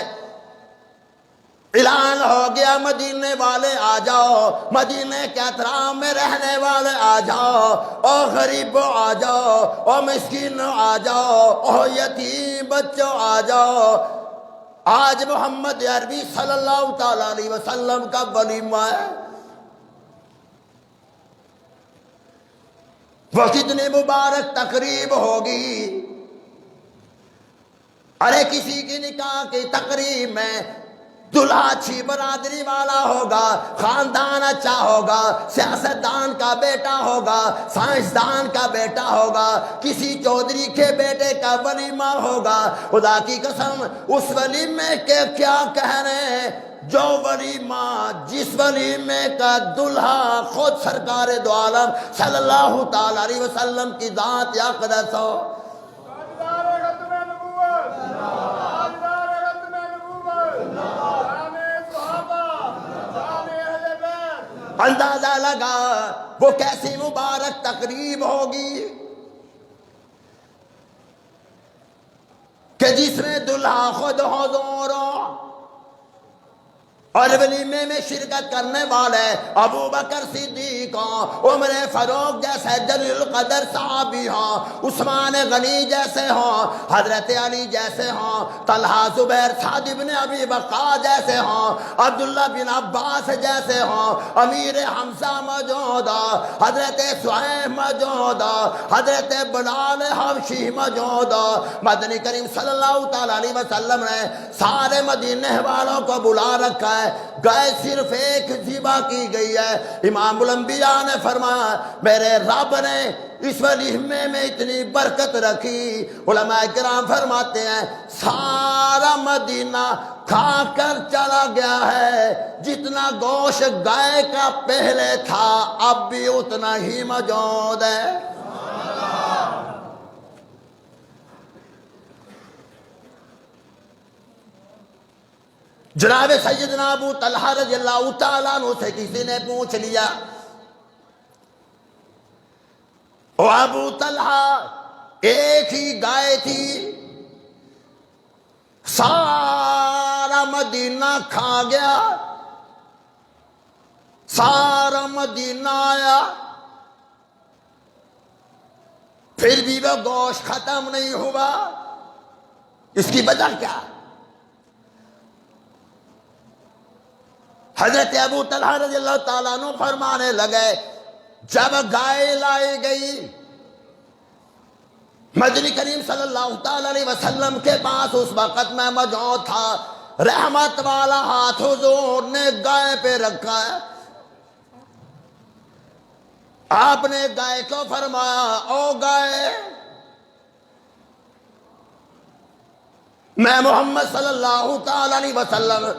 اعلان ہو گیا مدینے والے آ جاؤ، مدینے کے اطراف میں رہنے والے آ جاؤ، او غریبوں آ جاؤ، او مسکینوں آ جاؤ، او یتیم بچوں آ جاؤ، آج محمد عربی صلی اللہ تعالی علیہ وسلم کا ولیمہ ہے۔ وہ کتنی مبارک تقریب ہوگی، ارے کسی کی نکاح کی تقریب میں دلہا اچھی برادری والا ہوگا، خاندان اچھا ہوگا، سیاستدان کا بیٹا ہوگا، سائنسدان کا بیٹا ہوگا، کسی چودھری کے بیٹے کا ولیمہ ہوگا۔ خدا کی قسم اس ولیمے کے کیا کہنے ہیں، جو ولیمہ جس ولیمے کا دلہا خود سرکار دو عالم صلی اللہ تعالی علیہ وسلم کی ذات اقدس ہو۔ اندازہ لگا وہ کیسی مبارک تقریب ہوگی کہ جس میں دلہا خود حضور ہو، اور ولیمے میں شرکت کرنے والے ابو بکر صدیق ہوں، عمر فاروق جیسے جلیل القدر صحابی ہوں، عثمان غنی جیسے ہوں، حضرت علی جیسے ہوں، طلحہ زبیر سعد بن ابی وقاص جیسے ہوں، عبداللہ بن عباس جیسے ہوں، امیر حمزہ موجود ہوں، حضرت سہیب موجود ہوں، حضرت بلال حبشی موجود ہوں۔ مدنی کریم صلی اللہ تعالی علیہ وسلم نے سارے مدینے والوں کو بلا رکھا ہے، گائے صرف ایک ذبح کی گئی ہے۔ امام الانبیاء نے فرمایا میرے رب نے اس ولیمے میں اتنی برکت رکھی، علماء کرام فرماتے ہیں سارا مدینہ کھا کر چلا گیا ہے، جتنا گوشت گائے کا پہلے تھا اب بھی اتنا ہی موجود ہے۔ جناب سیدنا ابو طلحہ رضی اللہ تعالیٰ عنہ سے کسی نے پوچھ لیا، او ابو طلحہ ایک ہی گائے تھی، سارا مدینہ کھا گیا، سارا مدینہ آیا، پھر بھی وہ گوشت ختم نہیں ہوا، اس کی وجہ کیا؟ حضرت ابو طلحہ رضی اللہ تعالیٰ عنہ فرمانے لگے جب گائے لائی گئی مدنی کریم صلی اللہ تعالی علیہ وسلم کے پاس اس وقت میں موجود تھا، رحمت والا ہاتھ حضور نے گائے پہ رکھا ہے، آپ نے گائے کو فرمایا او گائے میں محمد صلی اللہ تعالی علیہ وسلم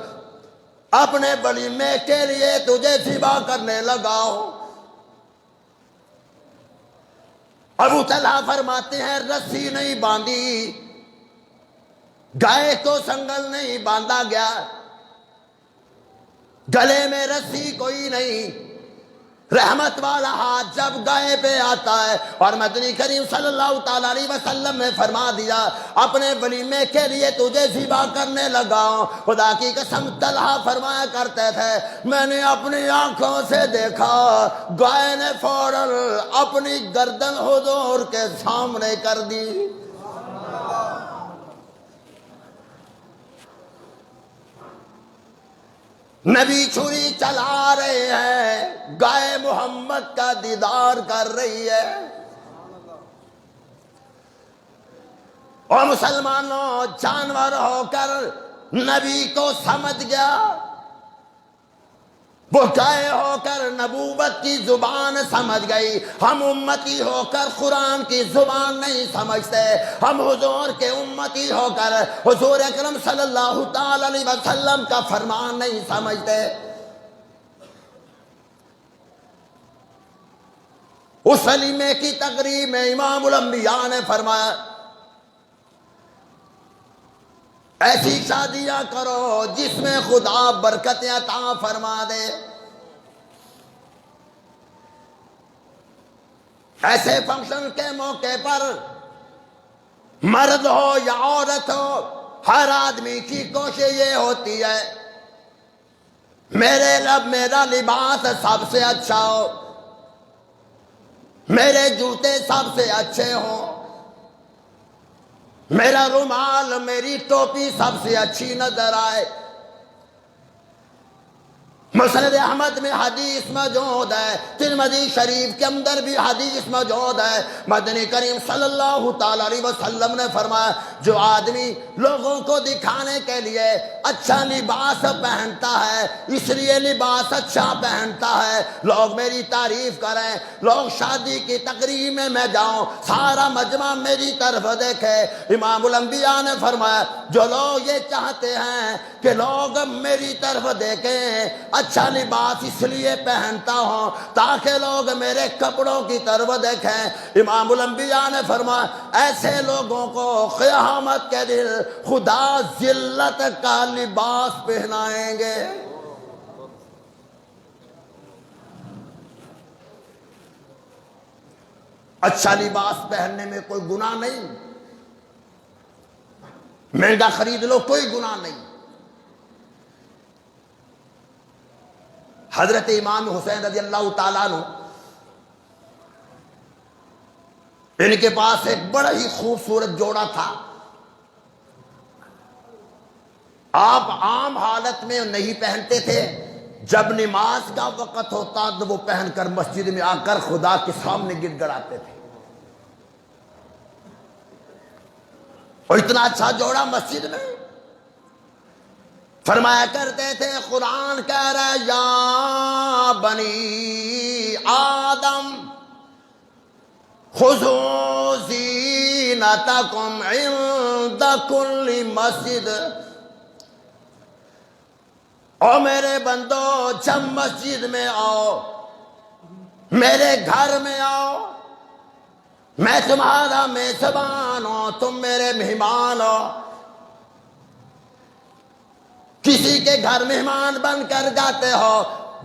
اپنے ولیمے کے لیے تجھے ذبح کرنے لگا ہوں۔ ابو طلحہ فرماتے ہیں رسی نہیں باندھی، گائے کو سنگل نہیں باندھا گیا، گلے میں رسی کوئی نہیں، رحمت والا ہاتھ جب گائے پہ آتا ہے، اور مدنی کریم صلی اللہ تعالیٰ علیہ وسلم نے فرما دیا اپنے ولیمے کے لیے تجھے ذبح کرنے لگا ہوں۔ خدا کی قسم طلحہ فرمایا کرتے تھے میں نے اپنی آنکھوں سے دیکھا گائے نے فوراً اپنی گردن حضور کے سامنے کر دی۔ نبی چھری چلا رہے ہیں، گائے محمد کا دیدار کر رہی ہے۔ اور مسلمانوں جانور ہو کر نبی کو سمجھ گیا، وہ گائے ہو کر نبوت کی زبان سمجھ گئی۔ ہم امتی ہو کر قرآن کی زبان نہیں سمجھتے، ہم حضور کے امتی ہو کر حضور اکرم صلی اللہ تعالی علیہ وسلم کا فرمان نہیں سمجھتے۔ اس ولیمے کی تقریب میں امام الانبیاء نے فرمایا ایسی شادیاں کرو جس میں خدا برکتیں عطا فرما دے، ایسے فنکشن کے موقع پر مرد ہو یا عورت ہو ہر آدمی کی کوشش یہ ہوتی ہے میرے رب میرا لباس سب سے اچھا ہو، میرے جوتے سب سے اچھے ہوں، میرا رومال میری ٹوپی سب سے اچھی نظر آئے۔ مسند احمد میں حدیث موجود ہے، ترمذی شریف کے اندر بھی حدیث موجود ہے، مدنی کریم صلی اللہ تعالی علیہ وسلم نے فرمایا جو آدمی لوگوں کو دکھانے کے لیے اچھا لباس پہنتا ہے، اس لیے لباس اچھا پہنتا ہے لوگ میری تعریف کریں، لوگ شادی کی تقریب میں جاؤں سارا مجمع میری طرف دیکھے۔ امام الانبیاء نے فرمایا جو لوگ یہ چاہتے ہیں کہ لوگ میری طرف دیکھیں، اچھا لباس اس لیے پہنتا ہوں تاکہ لوگ میرے کپڑوں کی طرف دیکھیں۔ امام الانبیاء نے فرمایا ایسے لوگوں کو قیامت کے دن خدا ذلت کا لباس پہنائیں گے۔ اچھا لباس پہننے میں کوئی گناہ نہیں، مہنگا خرید لو کوئی گناہ نہیں۔ حضرت امام حسین رضی اللہ تعالیٰ عنہ ان کے پاس ایک بڑا ہی خوبصورت جوڑا تھا، آپ عام حالت میں نہیں پہنتے تھے، جب نماز کا وقت ہوتا تو وہ پہن کر مسجد میں آ کر خدا کے سامنے گڑ گڑاتے تھے، اور اتنا اچھا جوڑا مسجد میں۔ فرمایا کرتے تھے قرآن کہہ رہا ہے یا بنی آدم خذوا زینتکم عند کل مسجد، او میرے بندو جب مسجد میں آؤ، میرے گھر میں آؤ، میں تمہارا میزبان ہوں، تم میرے مہمان ہو۔ کسی کے گھر مہمان بن کر جاتے ہو،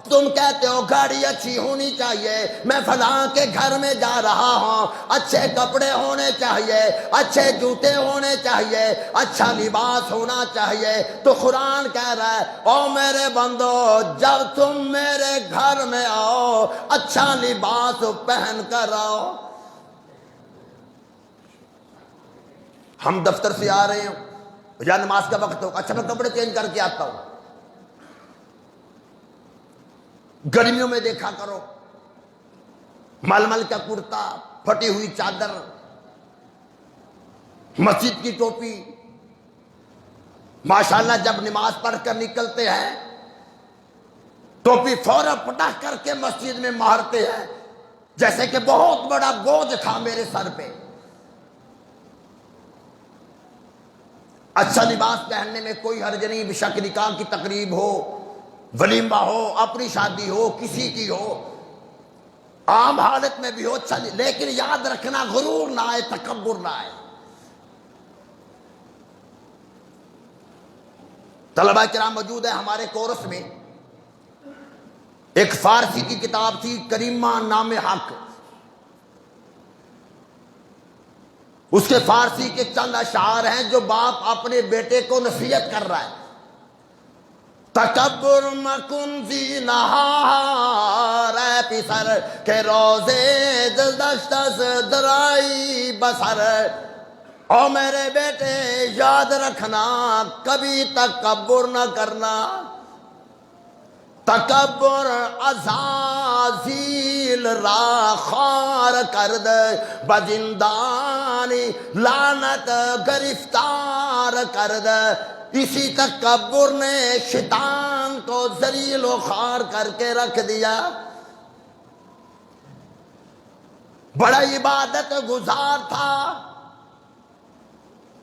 تم کہتے ہو گاڑی اچھی ہونی چاہیے، میں فلاں کے گھر میں جا رہا ہوں، اچھے کپڑے ہونے چاہیے، اچھے جوتے ہونے چاہیے، اچھا لباس ہونا چاہیے۔ تو قرآن کہہ رہا ہے او میرے بندو جب تم میرے گھر میں آؤ اچھا لباس پہن کر آؤ۔ ہم دفتر سے آ رہے ہیں یا نماز کا وقت ہو، اچھا میں کپڑے چینج کر کے آتا ہوں۔ گرمیوں میں دیکھا کرو ململ کا کرتا، پھٹی ہوئی چادر، مسجد کی ٹوپی، ماشاءاللہ جب نماز پڑھ کر نکلتے ہیں ٹوپی فوراً پٹک کر کے مسجد میں مارتے ہیں جیسے کہ بہت بڑا بوجھ تھا میرے سر پہ۔ اچھا لباس پہننے میں کوئی حرج نہیں، بشک نکاح کی تقریب ہو، ولیمہ ہو، اپنی شادی ہو، کسی کی ہو، عام حالت میں بھی ہو، لیکن یاد رکھنا غرور نہ آئے، تکبر نہ آئے۔ طلبہ کرام موجود ہیں ہمارے کورس میں، ایک فارسی کی کتاب تھی کریمہ نام حق، اس کے فارسی کے چند اشعار ہیں جو باپ اپنے بیٹے کو نصیحت کر رہا ہے۔ تکبر مکن زی نہار اے پسر کہ روزے دشتس درائی بسر، او میرے بیٹے یاد رکھنا کبھی تکبر نہ کرنا، تکبر عزازیل را خار کرد بزندانی لعنت گرفتار کرد، اسی تکبر نے شیطان کو ذلیل و خوار کر کے رکھ دیا۔ بڑا عبادت گزار تھا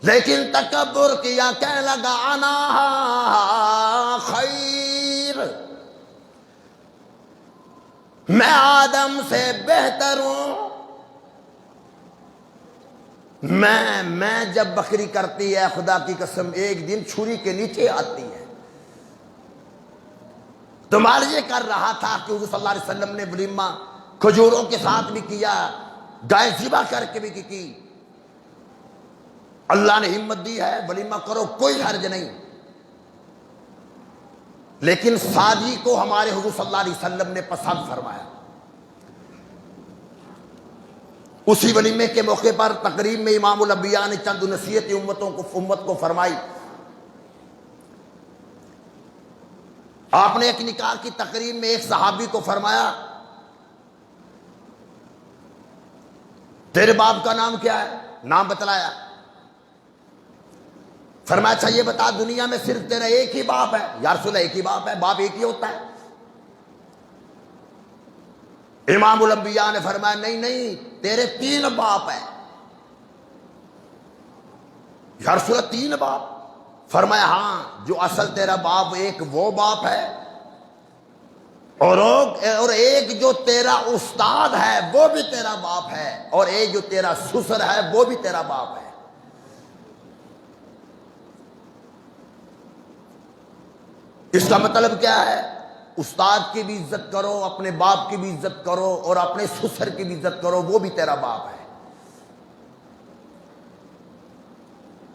لیکن تکبر کیا، کہنے لگا انا خیر، میں آدم سے بہتر ہوں۔ میں جب بکری کرتی ہے خدا کی قسم ایک دن چھری کے نیچے آتی ہے۔ تمہارے یہ کر رہا تھا کہ حضور صلی اللہ علیہ وسلم نے ولیمہ کھجوروں کے ساتھ بھی کیا، گائے ذبح کر کے بھی کی۔ اللہ نے ہمت دی ہے، ولیمہ کرو، کوئی حرج نہیں، لیکن سادگی کو ہمارے حضور صلی اللہ علیہ وسلم نے پسند فرمایا۔ اسی ولیمے کے موقع پر تقریب میں امام الانبیاء نے چند نصیحت امت کو فرمائی۔ آپ نے ایک نکاح کی تقریب میں ایک صحابی کو فرمایا تیرے باپ کا نام کیا ہے؟ نام بتلایا۔ فرمایا اچھا یہ بتا دنیا میں صرف تیرا ایک ہی باپ ہے؟ یا رسول اللہ ایک ہی باپ ہے، باپ ایک ہی ہوتا ہے؟ امام الانبیاء نے فرمایا نہیں تیرے 3 باپ ہیں۔ یا رسول اللہ 3 باپ؟ فرمایا ہاں، جو اصل تیرا باپ ایک وہ باپ ہے، اور ایک جو تیرا استاد ہے وہ بھی تیرا باپ ہے، اور ایک جو تیرا سسر ہے وہ بھی تیرا باپ ہے۔ اس کا مطلب کیا ہے؟ استاد کی بھی عزت کرو، اپنے باپ کی بھی عزت کرو، اور اپنے سسر کی بھی عزت کرو، وہ بھی تیرا باپ ہے۔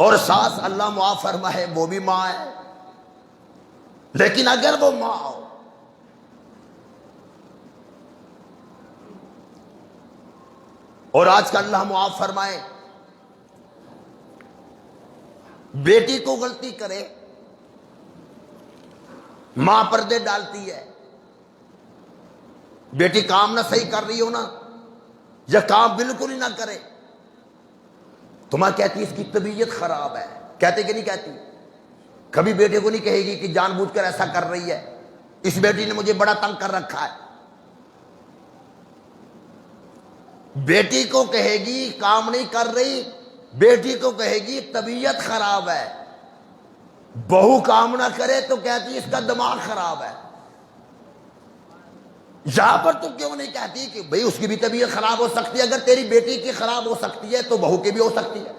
اور ساس اللہ معاف فرمائے وہ بھی ماں ہے، لیکن اگر وہ ماں ہو اور آج کا اللہ معاف فرمائے بیٹی کو غلطی کرے، ماں پردے ڈالتی ہے، بیٹی کام نہ صحیح کر رہی ہو نا، یا کام بالکل ہی نہ کرے تو ماں کہتی ہے اس کی طبیعت خراب ہے، کہتے کہ نہیں کہتی؟ کبھی بیٹے کو نہیں کہے گی کہ جان بوجھ کر ایسا کر رہی ہے، اس بیٹی نے مجھے بڑا تنگ کر رکھا ہے۔ بیٹی کو کہے گی کام نہیں کر رہی، بیٹی کو کہے گی طبیعت خراب ہے۔ بہو کام نہ کرے تو کہتی اس کا دماغ خراب ہے۔ یہاں پر تو کیوں نہیں کہتی کہ بھئی اس کی بھی طبیعت خراب ہو سکتی ہے؟ اگر تیری بیٹی کی خراب ہو سکتی ہے تو بہو کی بھی ہو سکتی ہے۔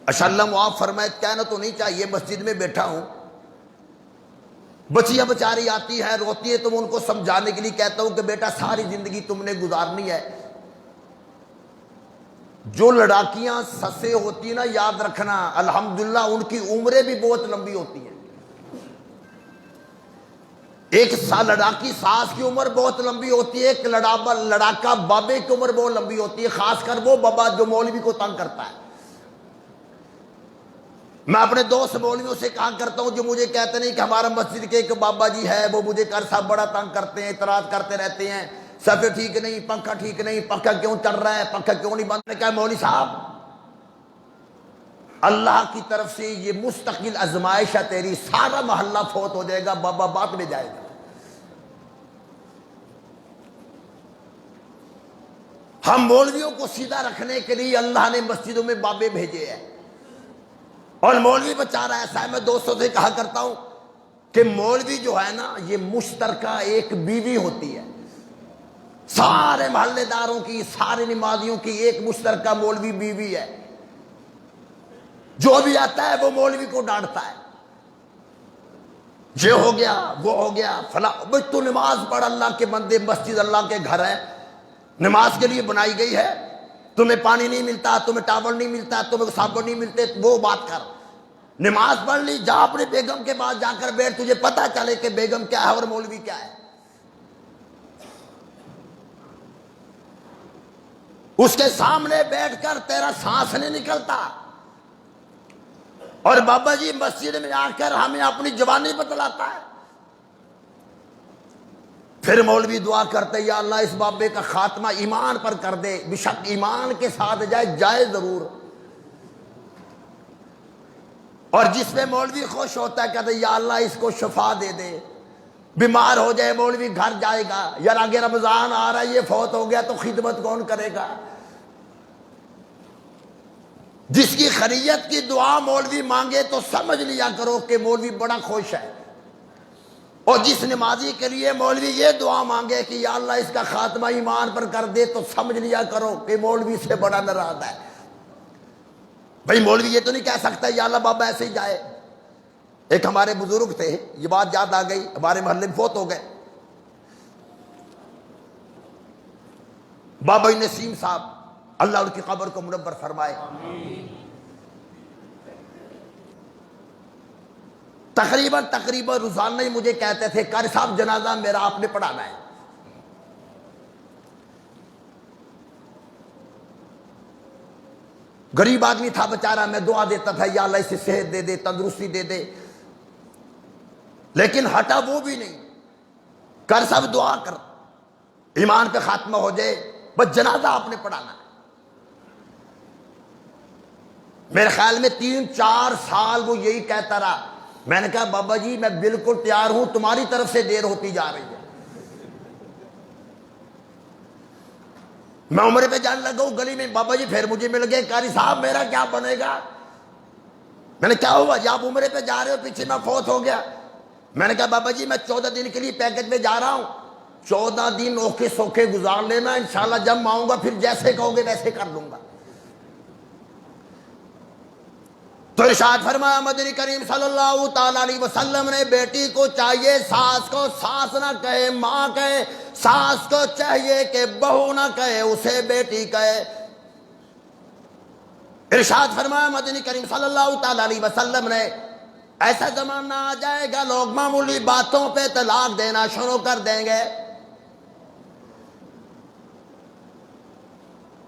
اچھا اللہ معاف فرمائے، کہنا تو نہیں چاہیے، مسجد میں بیٹھا ہوں، بچیاں بچاری آتی ہے روتی ہے، تو میں ان کو سمجھانے کے لیے کہتا ہوں کہ بیٹا ساری زندگی تم نے گزارنی ہے، جو لڑاکیاں سسیں ہوتی ہیں نا یاد رکھنا الحمدللہ ان کی عمریں بھی بہت لمبی ہوتی ہیں۔ ایک لڑاکی ساس کی عمر بہت لمبی ہوتی ہے، ایک لڑاکا بابے کی عمر بہت لمبی ہوتی ہے، خاص کر وہ بابا جو مولوی کو تنگ کرتا ہے۔ میں اپنے دوست مولویوں سے کہا کرتا ہوں جو مجھے کہتے نہیں کہ ہمارا مسجد کے ایک بابا جی ہے وہ مجھے صاحب بڑا تنگ کرتے ہیں، اعتراض کرتے رہتے ہیں، صفحے ٹھیک نہیں، پنکھا ٹھیک نہیں، پنکھا کیوں چل رہا ہے، پنکھا کیوں نہیں بند؟ نے کہا مولوی صاحب اللہ کی طرف سے یہ مستقل آزمائش ہے تیری، سارا محلہ فوت ہو جائے گا، بابا بعد میں جائے گا۔ ہم مولویوں کو سیدھا رکھنے کے لیے اللہ نے مسجدوں میں بابے بھیجے ہیں، اور مولوی بیچارہ ایسا ہے، میں دوستوں سے کہا کرتا ہوں کہ مولوی جو ہے نا یہ مشترکہ ایک بیوی ہوتی ہے، سارے محلے داروں کی، سارے نمازیوں کی ایک مشترکہ مولوی بیوی ہے، جو بھی آتا ہے وہ مولوی کو ڈانٹتا ہے۔ یہ ہو گیا وہ ہو گیا فلاں، بھئی تو نماز پڑھ، اللہ کے بندے، مسجد اللہ کے گھر ہے، نماز کے لیے بنائی گئی ہے، تمہیں پانی نہیں ملتا، تمہیں ٹاول نہیں ملتا، تمہیں صابن نہیں ملتے، وہ بات کر، نماز پڑھ لی، جا اپنے بیگم کے پاس جا کر بیٹھ، تجھے پتہ چلے کہ بیگم کیا ہے اور مولوی کیا ہے۔ اس کے سامنے بیٹھ کر تیرا سانس نہیں نکلتا، اور بابا جی مسجد میں آ کر ہمیں اپنی جوانی بتلاتا ہے۔ پھر مولوی دعا کرتے، یا اللہ اس بابے کا خاتمہ ایمان پر کر دے، بشک ایمان کے ساتھ جائے ضرور۔ اور جس پہ مولوی خوش ہوتا ہے کہتے یا اللہ اس کو شفا دے دے، بیمار ہو جائے مولوی گھر جائے گا، یار آگے رمضان آ رہا ہے، یہ فوت ہو گیا تو خدمت کون کرے گا؟ جس کی خیریت کی دعا مولوی مانگے تو سمجھ لیا کرو کہ مولوی بڑا خوش ہے، اور جس نمازی کے لیے مولوی یہ دعا مانگے کہ یا اللہ اس کا خاتمہ ایمان پر کر دے تو سمجھ لیا کرو کہ مولوی سے بڑا ناراض ہے۔ بھئی مولوی یہ تو نہیں کہہ سکتا یا اللہ بابا ایسے ہی جائے۔ ایک ہمارے بزرگ تھے، یہ بات یاد آ گئی، ہمارے محلے میں فوت ہو گئے، بابا نسیم صاحب، اللہ ان کی قبر کو منور فرمائے۔ تقریباً روزانہ ہی مجھے کہتے تھے قاری صاحب جنازہ میرا آپ نے پڑھانا ہے۔ غریب آدمی تھا بیچارہ، میں دعا دیتا تھا یا اللہ اسے صحت دے دے، تندرستی دے دے، لیکن ہٹا وہ بھی نہیں، کر سب دعا کر ایمان پہ خاتمہ ہو جائے، بس جنازہ آپ نے پڑھانا ہے۔ میرے خیال میں 3-4 سال وہ یہی کہتا رہا۔ میں نے کہا بابا جی میں بالکل تیار ہوں، تمہاری طرف سے دیر ہوتی جا رہی ہے، میں عمرے پہ جانے لگا ہوں گلی میں، بابا جی پھر مجھے مل گئے، قاری صاحب میرا کیا بنے گا؟ میں نے کیا ہوا جی آپ عمرے پہ جا رہے ہو، پیچھے میں فوت ہو گیا۔ میں نے کہا بابا جی میں 14 دن کے لیے پیکج میں جا رہا ہوں، 14 دن اوکھے سوکھے گزار لینا، انشاءاللہ جب میں آؤں گا پھر جیسے کہو گے ویسے کر لوں گا۔ تو ارشاد فرمایا مدنی کریم صلی اللہ تعالی علیہ وسلم نے بیٹی کو چاہیے ساس کو ساس نہ کہے ماں کہے، ساس کو چاہیے کہ بہو نہ کہے اسے بیٹی کہے۔ ارشاد فرمایا مدنی کریم صلی اللہ تعالی علیہ وسلم نے، ایسا زمانہ آ جائے گا لوگ معمولی باتوں پہ طلاق دینا شروع کر دیں گے۔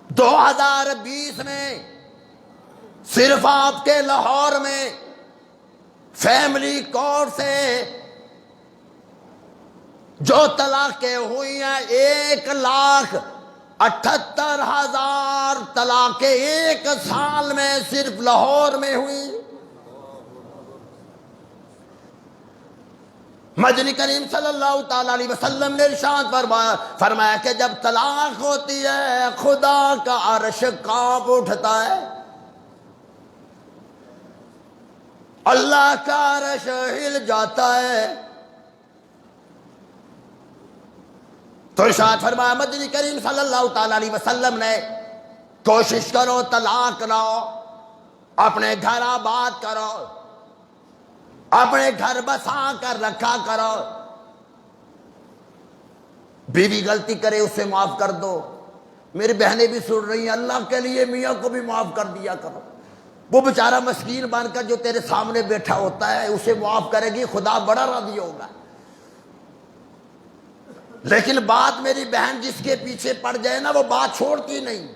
2020 میں صرف آپ کے لاہور میں فیملی کورٹ سے جو طلاقیں ہوئی ہیں 1,78,000 طلاقیں ایک سال میں صرف لاہور میں ہوئی۔ مدنی کریم صلی اللہ تعالی علیہ وسلم نے ارشاد فرمایا کہ جب طلاق ہوتی ہے خدا کا عرش کانپ اٹھتا ہے، اللہ کا عرش ہل جاتا ہے۔ تو ارشاد فرمایا مدنی کریم صلی اللہ تعالی علیہ وسلم نے، کوشش کرو طلاق لاؤ، اپنے گھر آباد کرو، اپنے گھر بسا کر رکھا کرو۔ بیوی غلطی کرے اسے معاف کر دو، میری بہنیں بھی سن رہی ہیں، اللہ کے لیے میاں کو بھی معاف کر دیا کرو۔ وہ بیچارہ مسکین بن کر جو تیرے سامنے بیٹھا ہوتا ہے اسے معاف کرے گی، خدا بڑا راضی ہوگا۔ لیکن بات میری بہن جس کے پیچھے پڑ جائے نا وہ بات چھوڑتی نہیں،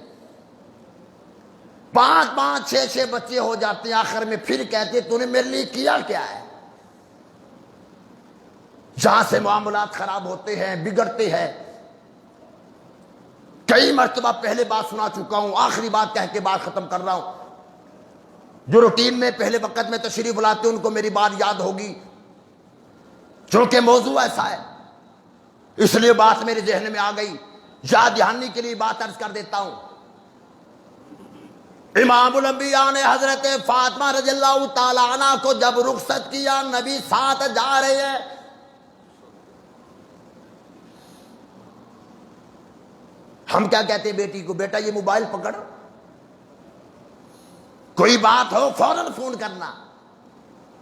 5-5 6-6 بچے ہو جاتے ہیں، آخر میں پھر کہتے تو نے میرے لیے کیا کیا ہے؟ جہاں سے معاملات خراب ہوتے ہیں بگڑتے ہیں۔ کئی مرتبہ پہلے بات سنا چکا ہوں، آخری بات کہہ کے بات ختم کر رہا ہوں۔ جو روٹین میں پہلے وقت میں تشریف لاتے ان کو میری بات یاد ہوگی، چونکہ موضوع ایسا ہے اس لیے بات میرے ذہن میں آ گئی، یاد دہانی کے لیے بات عرض کر دیتا ہوں۔ امام الانبیاء نے حضرت فاطمہ رضی اللہ تعالی عنہ کو جب رخصت کیا، نبی ساتھ جا رہے ہیں، ہم کیا کہتے ہیں بیٹی کو، بیٹا یہ موبائل پکڑ، کوئی بات ہو فوراً فون کرنا،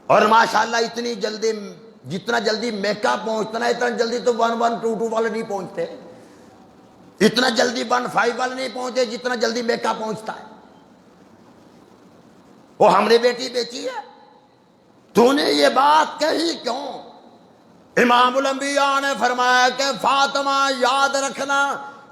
اور ماشاءاللہ اتنی جلدی جتنا جلدی میکا پہنچنا ہے اتنا جلدی تو 1122 والے نہیں پہنچتے، اتنا جلدی 15 والے نہیں پہنچتے جتنا جلدی میکا پہنچتا ہے۔ وہ ہم نے بیٹی بیچی ہے، تو نے یہ بات کہی کیوں؟ امام الانبیاء نے فرمایا کہ فاطمہ یاد رکھنا،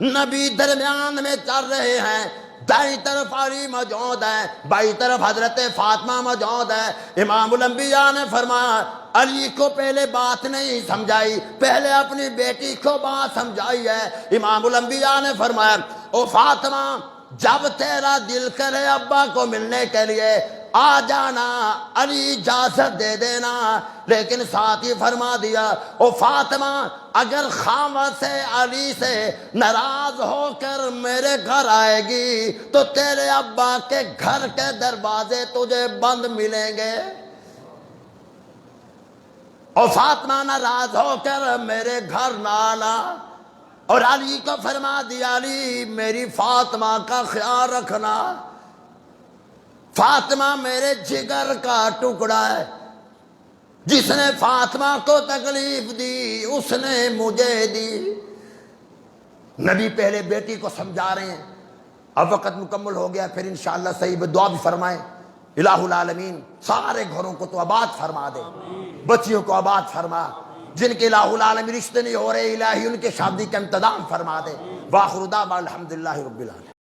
نبی درمیان میں چل رہے ہیں، دائیں طرف علی موجود ہے، بائیں طرف حضرت فاطمہ موجود ہے۔ امام الانبیاء نے فرمایا علی کو پہلے بات نہیں سمجھائی، پہلے اپنی بیٹی کو بات سمجھائی ہے۔ امام الانبیاء نے فرمایا او فاطمہ جب تیرا دل کرے ابا کو ملنے کے لیے آ جانا، علی اجازت دے دینا، لیکن ساتھ ہی فرما دیا او فاطمہ اگر خامد سے علی سے ناراض ہو کر میرے گھر آئے گی تو تیرے ابا کے گھر کے دروازے تجھے بند ملیں گے۔ او فاطمہ ناراض ہو کر میرے گھر نہ آنا، اور علی کو فرما دیا علی میری فاطمہ کا خیال رکھنا، فاطمہ میرے جگر کا ٹکڑا ہے، جس نے فاطمہ کو تکلیف دی اس نے مجھے دی۔ نبی پہلے بیٹی کو سمجھا رہے ہیں، اب وقت مکمل ہو گیا، پھر انشاءاللہ صحیح دعا بھی فرمائیں الہ العالمین سارے گھروں کو تو آباد فرما دے، بچیوں کو آباد فرما، جن کے الہ العالمین رشتے نہیں ہو رہے الہی ان کے شادی کا انتظام فرما دے۔ وآخر دعوانا الحمدللہ رب العالمین۔